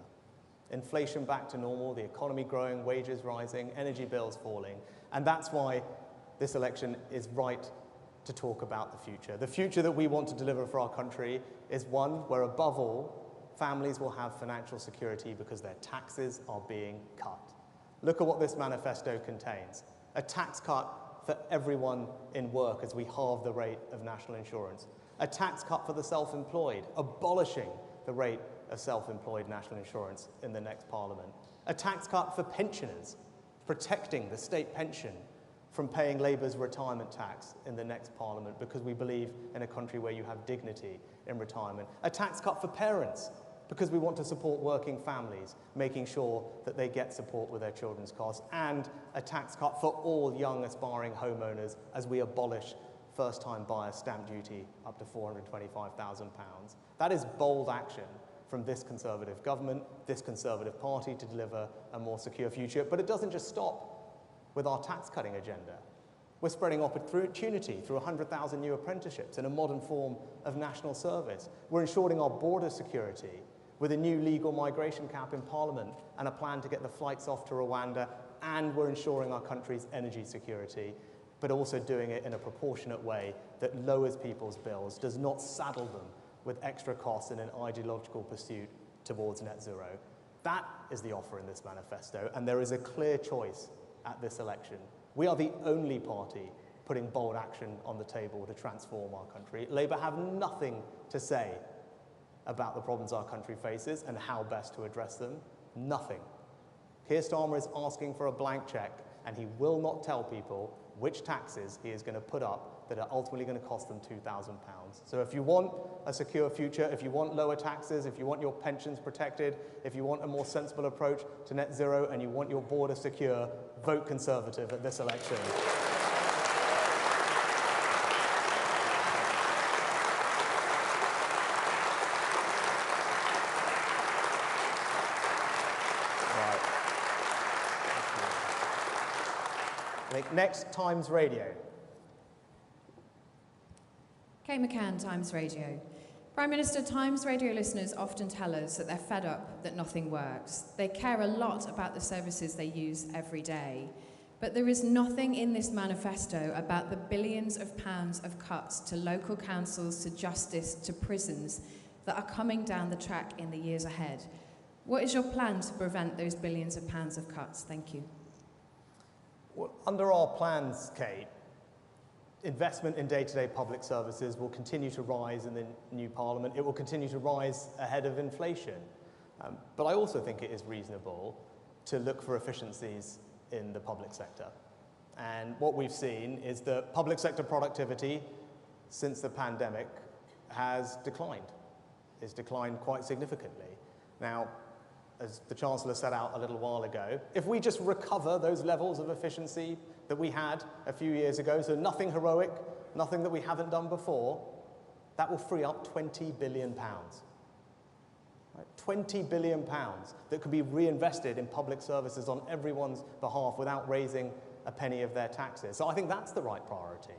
S6: Inflation back to normal, the economy growing, wages rising, energy bills falling. And that's why this election is right to talk about the future. The future that we want to deliver for our country is one where, above all, families will have financial security because their taxes are being cut. Look at what this manifesto contains. A tax cut for everyone in work as we halve the rate of national insurance. A tax cut for the self-employed, abolishing the rate of self-employed national insurance in the next Parliament. A tax cut for pensioners, protecting the state pension from paying Labour's retirement tax in the next Parliament because we believe in a country where you have dignity in retirement. A tax cut for parents because we want to support working families, making sure that they get support with their children's costs, and a tax cut for all young aspiring homeowners as we abolish first-time buyer stamp duty up to £425,000. That is bold action from this Conservative government, this Conservative party, to deliver a more secure future. But it doesn't just stop with our tax-cutting agenda. We're spreading opportunity through 100,000 new apprenticeships and a modern form of national service. We're ensuring our border security with a new legal migration cap in Parliament and a plan to get the flights off to Rwanda, and we're ensuring our country's energy security, but also doing it in a proportionate way that lowers people's bills, does not saddle them with extra costs in an ideological pursuit towards net zero. That is the offer in this manifesto, and there is a clear choice at this election. We are the only party putting bold action on the table to transform our country. Labour have nothing to say about the problems our country faces and how best to address them. Nothing. Keir Starmer is asking for a blank check, and he will not tell people which taxes he is going to put up that are ultimately going to cost them £2,000. So if you want a secure future, if you want lower taxes, if you want your pensions protected, if you want a more sensible approach to net zero, and you want your border secure, vote Conservative at this election. Next, Times Radio.
S10: Kay McCann, Times Radio. Prime Minister, Times Radio listeners often tell us that they're fed up that nothing works. They care a lot about the services they use every day. But there is nothing in this manifesto about the billions of pounds of cuts to local councils, to justice, to prisons that are coming down the track in the years ahead. What is your plan to prevent those billions of pounds of cuts? Thank you.
S6: Well, under our plans, Kate, investment in day-to-day public services will continue to rise in the new Parliament. It will continue to rise ahead of inflation. But I also think it is reasonable to look for efficiencies in the public sector. And what we've seen is that public sector productivity since the pandemic has declined. It's declined quite significantly. Now, as the Chancellor set out a little while ago, if we just recover those levels of efficiency that we had a few years ago, so nothing heroic, nothing that we haven't done before, that will free up £20 billion. Right? £20 billion that could be reinvested in public services on everyone's behalf without raising a penny of their taxes. So I think that's the right priority.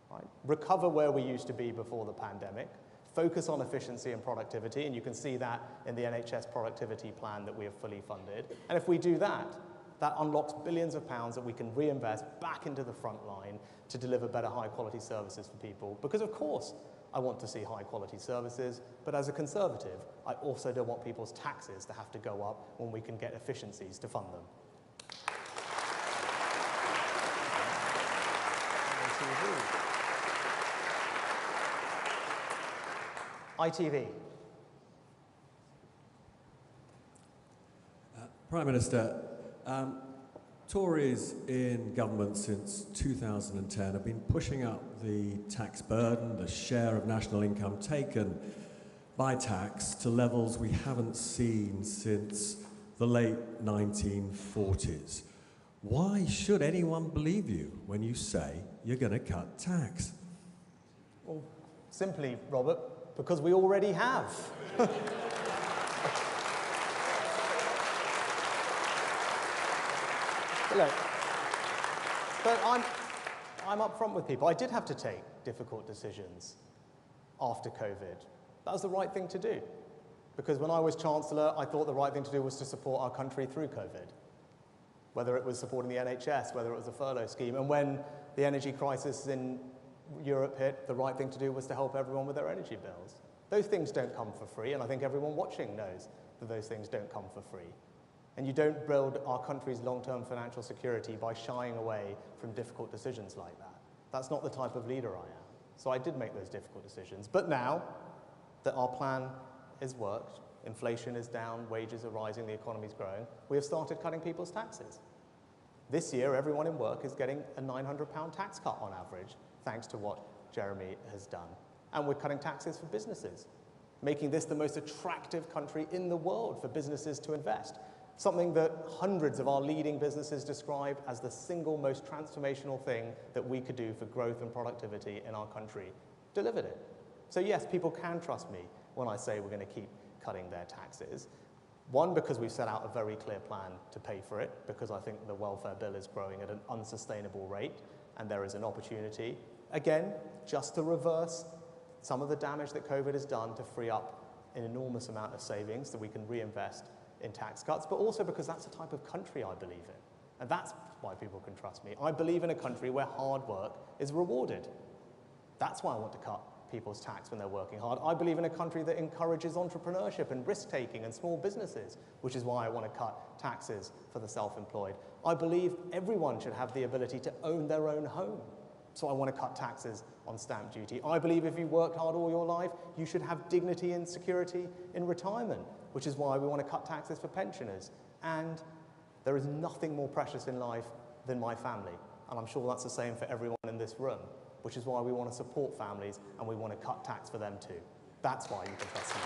S6: Right? Recover where we used to be before the pandemic, focus on efficiency and productivity, and you can see that in the NHS productivity plan that we have fully funded. And if we do that, that unlocks billions of pounds that we can reinvest back into the front line to deliver better high-quality services for people. Because, of course, I want to see high-quality services, but as a Conservative, I also don't want people's taxes to have to go up when we can get efficiencies to fund them. ITV.
S9: Prime Minister,
S11: Tories in government since 2010 have been pushing up the tax burden, the share of national income taken by tax to levels we haven't seen since the late 1940s. Why should anyone believe you when you say you're going to cut tax?
S6: Well, simply, Robert, because we already have. Look, but I'm up front with people. I did have to take difficult decisions after COVID. That was the right thing to do. Because when I was Chancellor, I thought the right thing to do was to support our country through COVID. Whether it was supporting the NHS, whether it was a furlough scheme. And when the energy crisis in Europe hit, the right thing to do was to help everyone with their energy bills. Those things don't come for free, and I think everyone watching knows that those things don't come for free. And you don't build our country's long-term financial security by shying away from difficult decisions like that. That's not the type of leader I am. So I did make those difficult decisions. But now that our plan has worked, inflation is down, wages are rising, the economy's growing, we have started cutting people's taxes. This year, everyone in work is getting a £900 tax cut on average, thanks to what Jeremy has done. And we're cutting taxes for businesses, making this the most attractive country in the world for businesses to invest. Something that hundreds of our leading businesses describe as the single most transformational thing that we could do for growth and productivity in our country. Delivered it. So yes, people can trust me when I say we're going to keep cutting their taxes. One, because we've set out a very clear plan to pay for it, because I think the welfare bill is growing at an unsustainable rate, and there is an opportunity, again, just to reverse some of the damage that COVID has done to free up an enormous amount of savings that we can reinvest in tax cuts, but also because that's the type of country I believe in. And that's why people can trust me. I believe in a country where hard work is rewarded. That's why I want to cut people's tax when they're working hard. I believe in a country that encourages entrepreneurship and risk-taking and small businesses, which is why I want to cut taxes for the self-employed. I believe everyone should have the ability to own their own home. So I want to cut taxes on stamp duty. I believe if you worked hard all your life, you should have dignity and security in retirement, which is why we want to cut taxes for pensioners. And there is nothing more precious in life than my family. And I'm sure that's the same for everyone in this room, which is why we want to support families and we want to cut tax for them too. That's why you can trust me.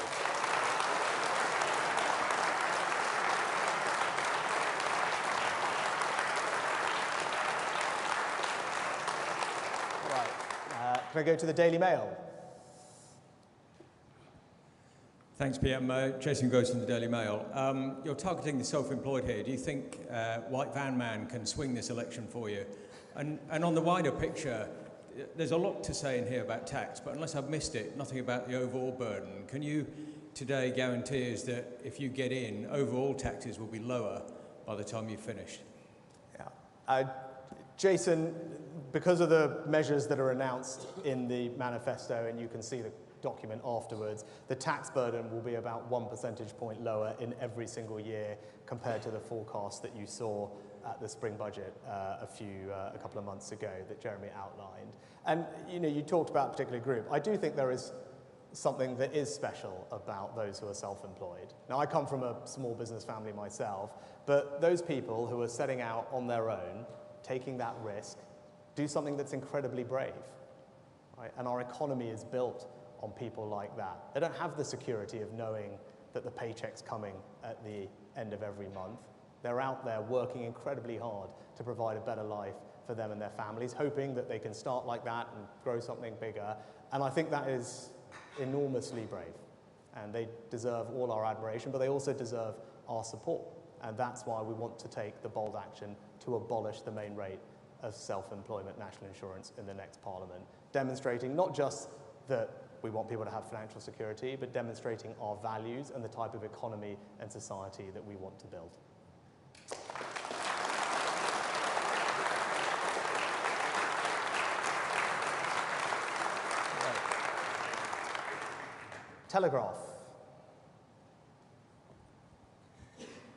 S6: Can I go to the Daily Mail?
S12: Thanks, PM. Jason Gross from the Daily Mail. You're targeting the self-employed here. Do you think White Van Man can swing this election for you? And on the wider picture, there's a lot to say in here about tax, but unless I've missed it, nothing about the overall burden. Can you today guarantee us that if you get in, overall taxes will be lower by the time you've finished?
S6: Yeah. Jason, because of the measures that are announced in the manifesto, and you can see the document afterwards, the tax burden will be about 1 percentage point lower in every single year compared to the forecast that you saw at the spring budget a couple of months ago that Jeremy outlined. And you talked about a particular group. I do think there is something that is special about those who are self-employed. Now, I come from a small business family myself, but those people who are setting out on their own, taking that risk, do something that's incredibly brave, right? And our economy is built on people like that. They don't have the security of knowing that the paycheck's coming at the end of every month. They're out there working incredibly hard to provide a better life for them and their families, hoping that they can start like that and grow something bigger. And I think that is enormously brave. And they deserve all our admiration, but they also deserve our support. And that's why we want to take the bold action to abolish the main rate of self-employment national insurance in the next Parliament, demonstrating not just that we want people to have financial security, but demonstrating our values and the type of economy and society that we want to build. Telegraph.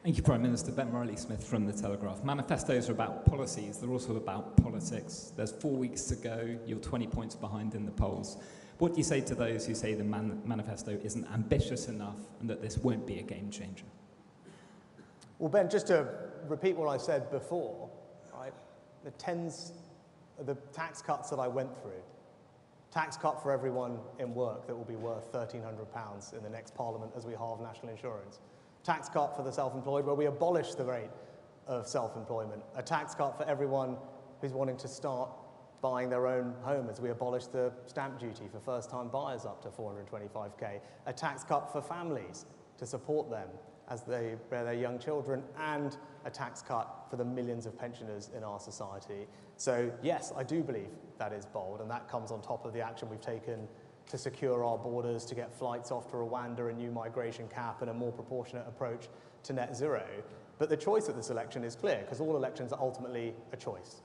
S13: Thank you, Prime Minister. Ben Riley-Smith from The Telegraph. Manifestos are about policies. They're also about politics. There's 4 weeks to go. You're 20 points behind in the polls. What do you say to those who say the manifesto isn't ambitious enough and that this won't be a game changer?
S6: Well, Ben, just to repeat what I said before, right? The tax cuts that I went through, tax cut for everyone in work that will be worth £1,300 in the next Parliament as we halve national insurance, tax cut for the self-employed where we abolish the rate of self-employment, a tax cut for everyone who's wanting to start buying their own home as we abolish the stamp duty for first-time buyers up to 425k, a tax cut for families to support them as they bear their young children, and a tax cut for the millions of pensioners in our society. So yes, I do believe that is bold, and that comes on top of the action we've taken to secure our borders, to get flights off to Rwanda, a new migration cap, and a more proportionate approach to net zero. But the choice at this election is clear, because all elections are ultimately a choice.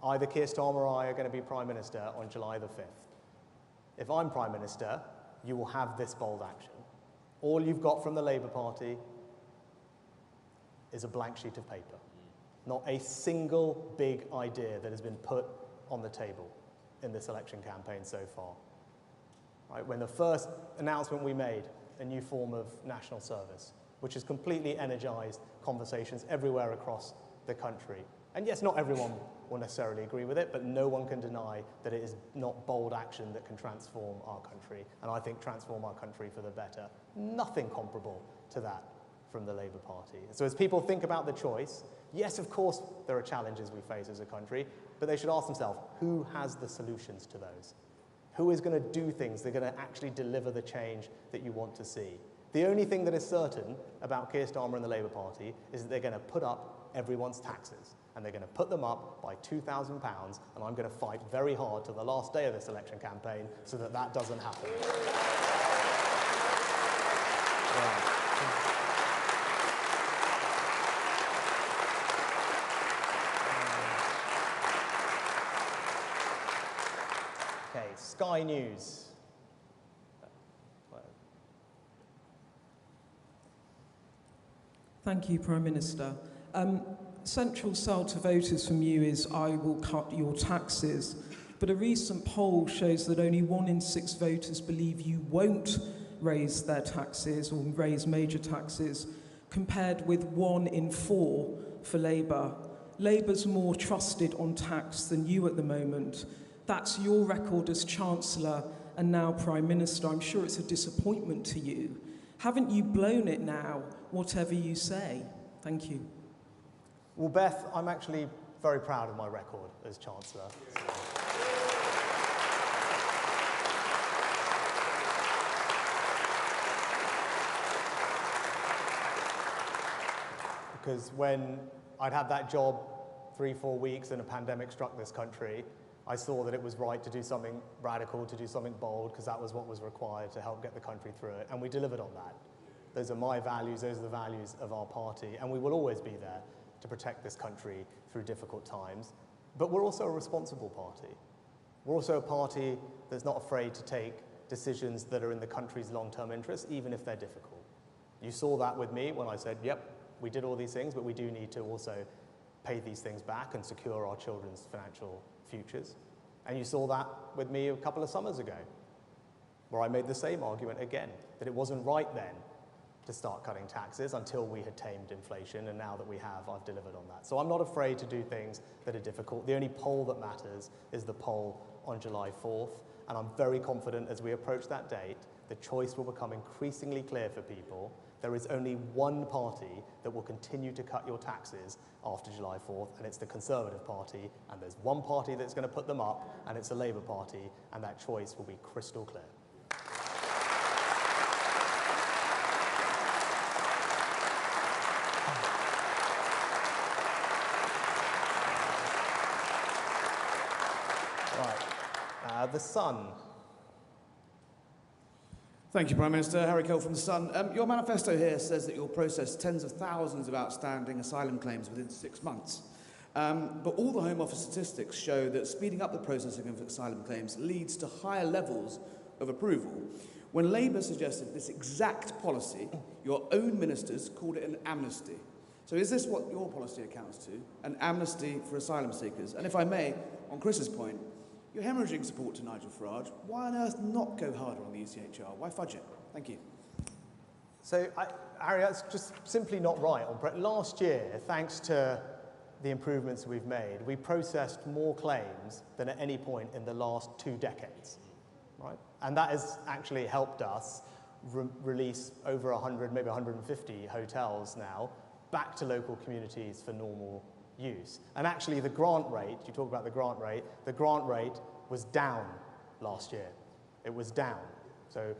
S6: Either Keir Starmer or I are going to be Prime Minister on July the 5th. If I'm Prime Minister, you will have this bold action. All you've got from the Labour Party is a blank sheet of paper. Not a single big idea that has been put on the table in this election campaign so far. Right? When the first announcement we made, a new form of national service, which has completely energized conversations everywhere across the country. And yes, not everyone will necessarily agree with it, but no one can deny that it is not bold action that can transform our country, and I think transform our country for the better. Nothing comparable to that from the Labour Party. So as people think about the choice, yes, of course, there are challenges we face as a country, but they should ask themselves, who has the solutions to those? Who is going to do things that are going to actually deliver the change that you want to see? The only thing that is certain about Keir Starmer and the Labour Party is that they're going to put up everyone's taxes, and they're going to put them up by £2,000, and I'm going to fight very hard till the last day of this election campaign so that that doesn't happen. Okay, Sky News.
S14: Thank you, Prime Minister. Central sell to voters from you is I will cut your taxes, but a recent poll shows that only 1 in 6 voters believe you won't raise their taxes or raise major taxes, compared with 1 in 4 for Labour. Labour's more trusted on tax than you at the moment. That's your record as Chancellor and now Prime Minister. I'm sure it's a disappointment to you. Haven't you blown it now, whatever you say? Thank you.
S6: Well, Beth, I'm actually very proud of my record as Chancellor. Because when I'd had that job 3-4 weeks and a pandemic struck this country, I saw that it was right to do something radical, to do something bold, because that was what was required to help get the country through it, and we delivered on that. Those are my values, those are the values of our party, and we will always be there to protect this country through difficult times. But we're also a responsible party. We're also a party that's not afraid to take decisions that are in the country's long-term interests, even if they're difficult. You saw that with me when I said, yep, we did all these things, but we do need to also pay these things back and secure our children's financial futures. And you saw that with me a couple of summers ago, where I made the same argument again, that it wasn't right then to start cutting taxes until we had tamed inflation, and now that we have, I've delivered on that. So I'm not afraid to do things that are difficult. The only poll that matters is the poll on July 4th, and I'm very confident as we approach that date, the choice will become increasingly clear for people. There is only one party that will continue to cut your taxes after July 4th, and it's the Conservative Party, and there's one party that's going to put them up, and it's the Labour Party, and that choice will be crystal clear. The Sun.
S15: Thank you, Prime Minister. Harry Cole from The Sun. Your manifesto here says that you'll process tens of thousands of outstanding asylum claims within 6 months. But all the Home Office statistics show that speeding up the processing of asylum claims leads to higher levels of approval. When Labour suggested this exact policy, your own ministers called it an amnesty. So is this what your policy accounts to, an amnesty for asylum seekers? And if I may, on Chris's point, you're hemorrhaging support to Nigel Farage. Why on earth not go harder on the ECHR? Why fudge it? Thank you.
S6: So, Harry, that's just simply not right. Last year, thanks to the improvements we've made, we processed more claims than at any point in the last 2 decades, right? And that has actually helped us release over 100, maybe 150 hotels now back to local communities for normal use. And actually the grant rate, you talk about the grant rate was down last year. It was down. So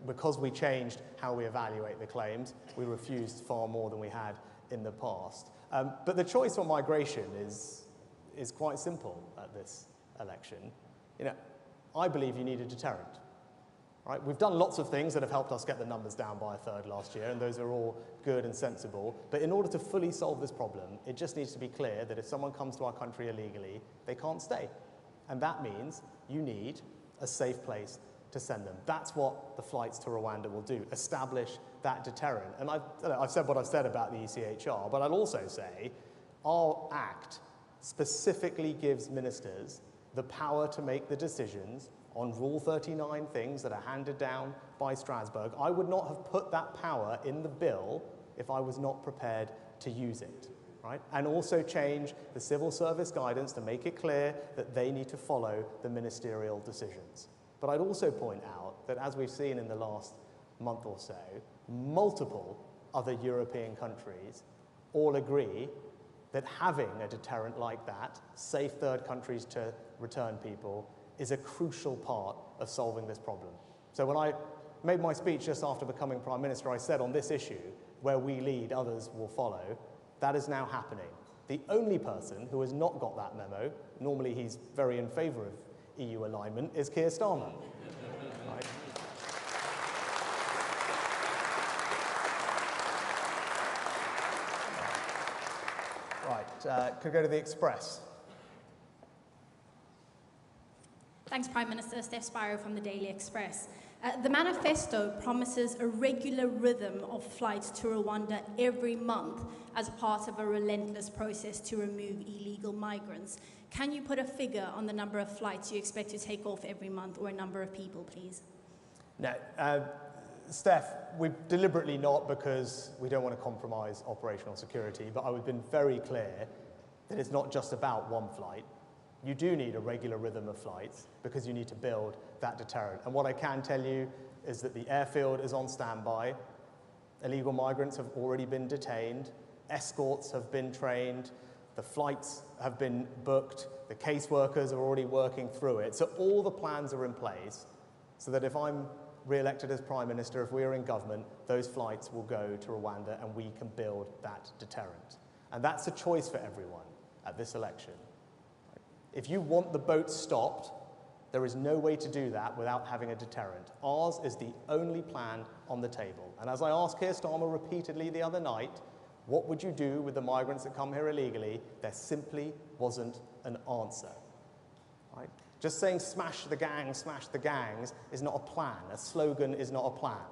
S6: because we changed how we evaluate the claims, we refused far more than we had in the past. But the choice on migration is quite simple at this election. You know, I believe you need a deterrent. Right? We've done lots of things that have helped us get the numbers down by a third last year, and those are all good and sensible. But in order to fully solve this problem, it just needs to be clear that if someone comes to our country illegally, they can't stay. And that means you need a safe place to send them. That's what the flights to Rwanda will do, establish that deterrent. And I've said what I've said about the ECHR, but I'll also say our act specifically gives ministers the power to make the decisions on Rule 39 things that are handed down by Strasbourg. I would not have put that power in the bill if I was not prepared to use it, right? And also change the civil service guidance to make it clear that they need to follow the ministerial decisions. But I'd also point out that as we've seen in the last month or so, multiple other European countries all agree that having a deterrent like that, safe third countries to return people, is a crucial part of solving this problem. So when I made my speech just after becoming Prime Minister, I said on this issue, where we lead, others will follow. That is now happening. The only person who has not got that memo, normally he's very in favour of EU alignment, is Keir Starmer. Right? Right, could go to the Express.
S16: Thanks, Prime Minister. Steph Spiro from the Daily Express. The manifesto promises a regular rhythm of flights to Rwanda every month as part of a relentless process to remove illegal migrants. Can you put a figure on the number of flights you expect to take off every month, or a number of people, please?
S6: No, Steph, we've deliberately not, because we don't want to compromise operational security, but I've been very clear that it's not just about one flight. You do need a regular rhythm of flights because you need to build that deterrent. And what I can tell you is that the airfield is on standby. Illegal migrants have already been detained. Escorts have been trained. The flights have been booked. The caseworkers are already working through it. So all the plans are in place so that if I'm re-elected as Prime Minister, if we are in government, those flights will go to Rwanda and we can build that deterrent. And that's a choice for everyone at this election. If you want the boat stopped, there is no way to do that without having a deterrent. Ours is the only plan on the table. And as I asked Keir Starmer repeatedly the other night, what would you do with the migrants that come here illegally? There simply wasn't an answer. Right? Just saying smash the gangs is not a plan. A slogan is not a plan.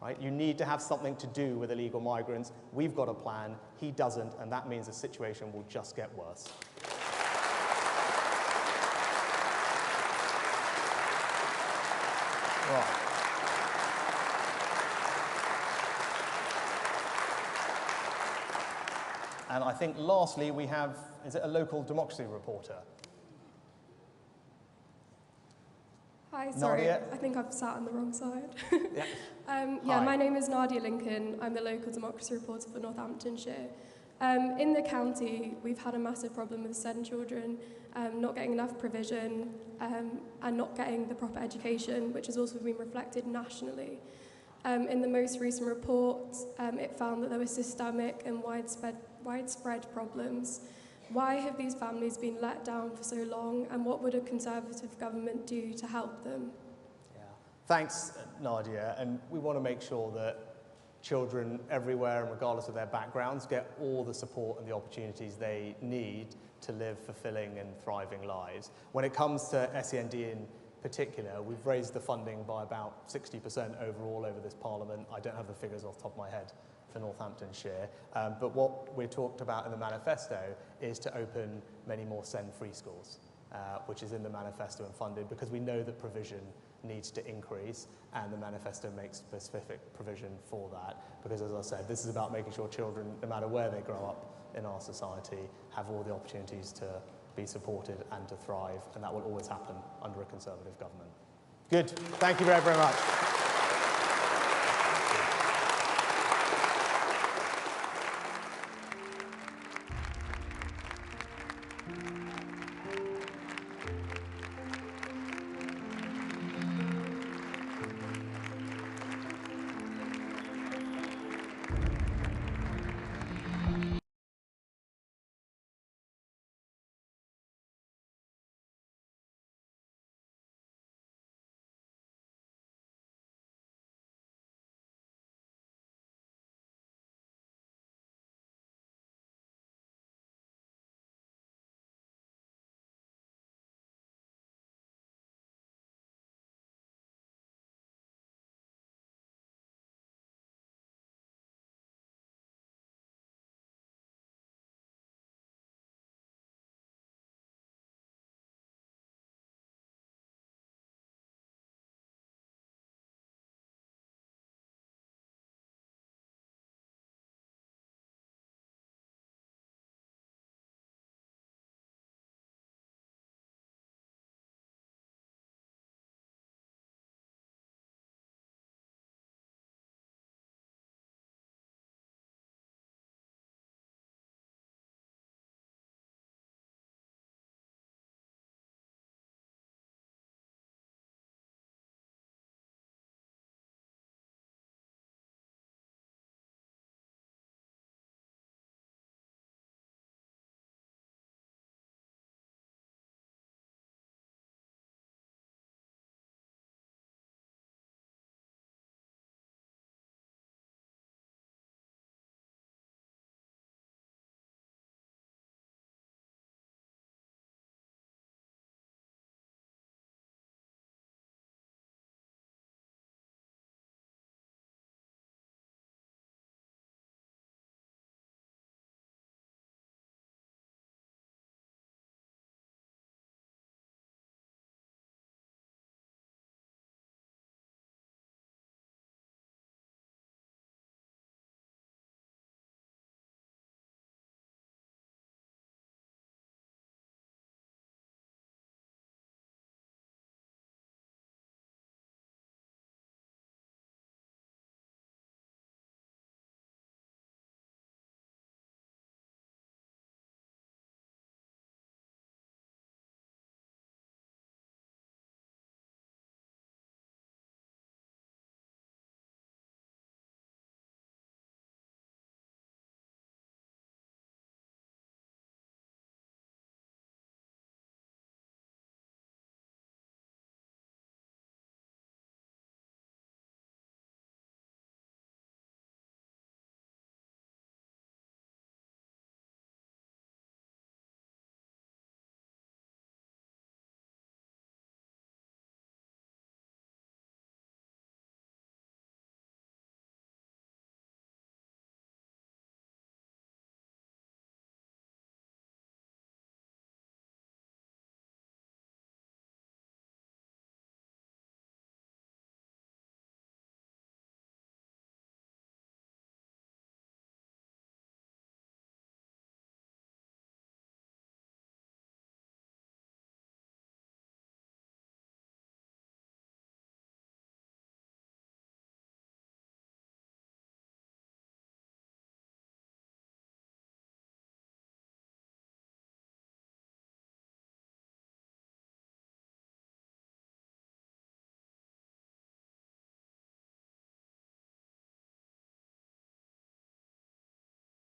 S6: Right? You need to have something to do with illegal migrants. We've got a plan. He doesn't, and that means the situation will just get worse. Right. And I think lastly we have, is it a local democracy reporter?
S17: Hi, sorry,
S6: Nadia?
S17: I think I've sat on the wrong side.
S6: Yeah.
S17: Yeah, my name is Nadia Lincoln. I'm the local democracy reporter for Northamptonshire. In the county, we've had a massive problem with SEND children, not getting enough provision and not getting the proper education, which has also been reflected nationally. In the most recent report, it found that there were systemic and widespread problems. Why have these families been let down for so long, and what would a Conservative government do to help them?
S6: Yeah. Thanks, Nadia, and we want to make sure that children everywhere, and regardless of their backgrounds, get all the support and the opportunities they need to live fulfilling and thriving lives. When it comes to SEND in particular, we've raised the funding by about 60% overall over this Parliament. I don't have the figures off the top of my head for Northamptonshire, but what we talked about in the manifesto is to open many more SEND free schools. which is in the manifesto and funded, because we know that provision needs to increase, and the manifesto makes specific provision for that, because as I said, this is about making sure children, no matter where they grow up in our society, have all the opportunities to be supported and to thrive, and that will always happen under a Conservative government. Good, thank you very, very much.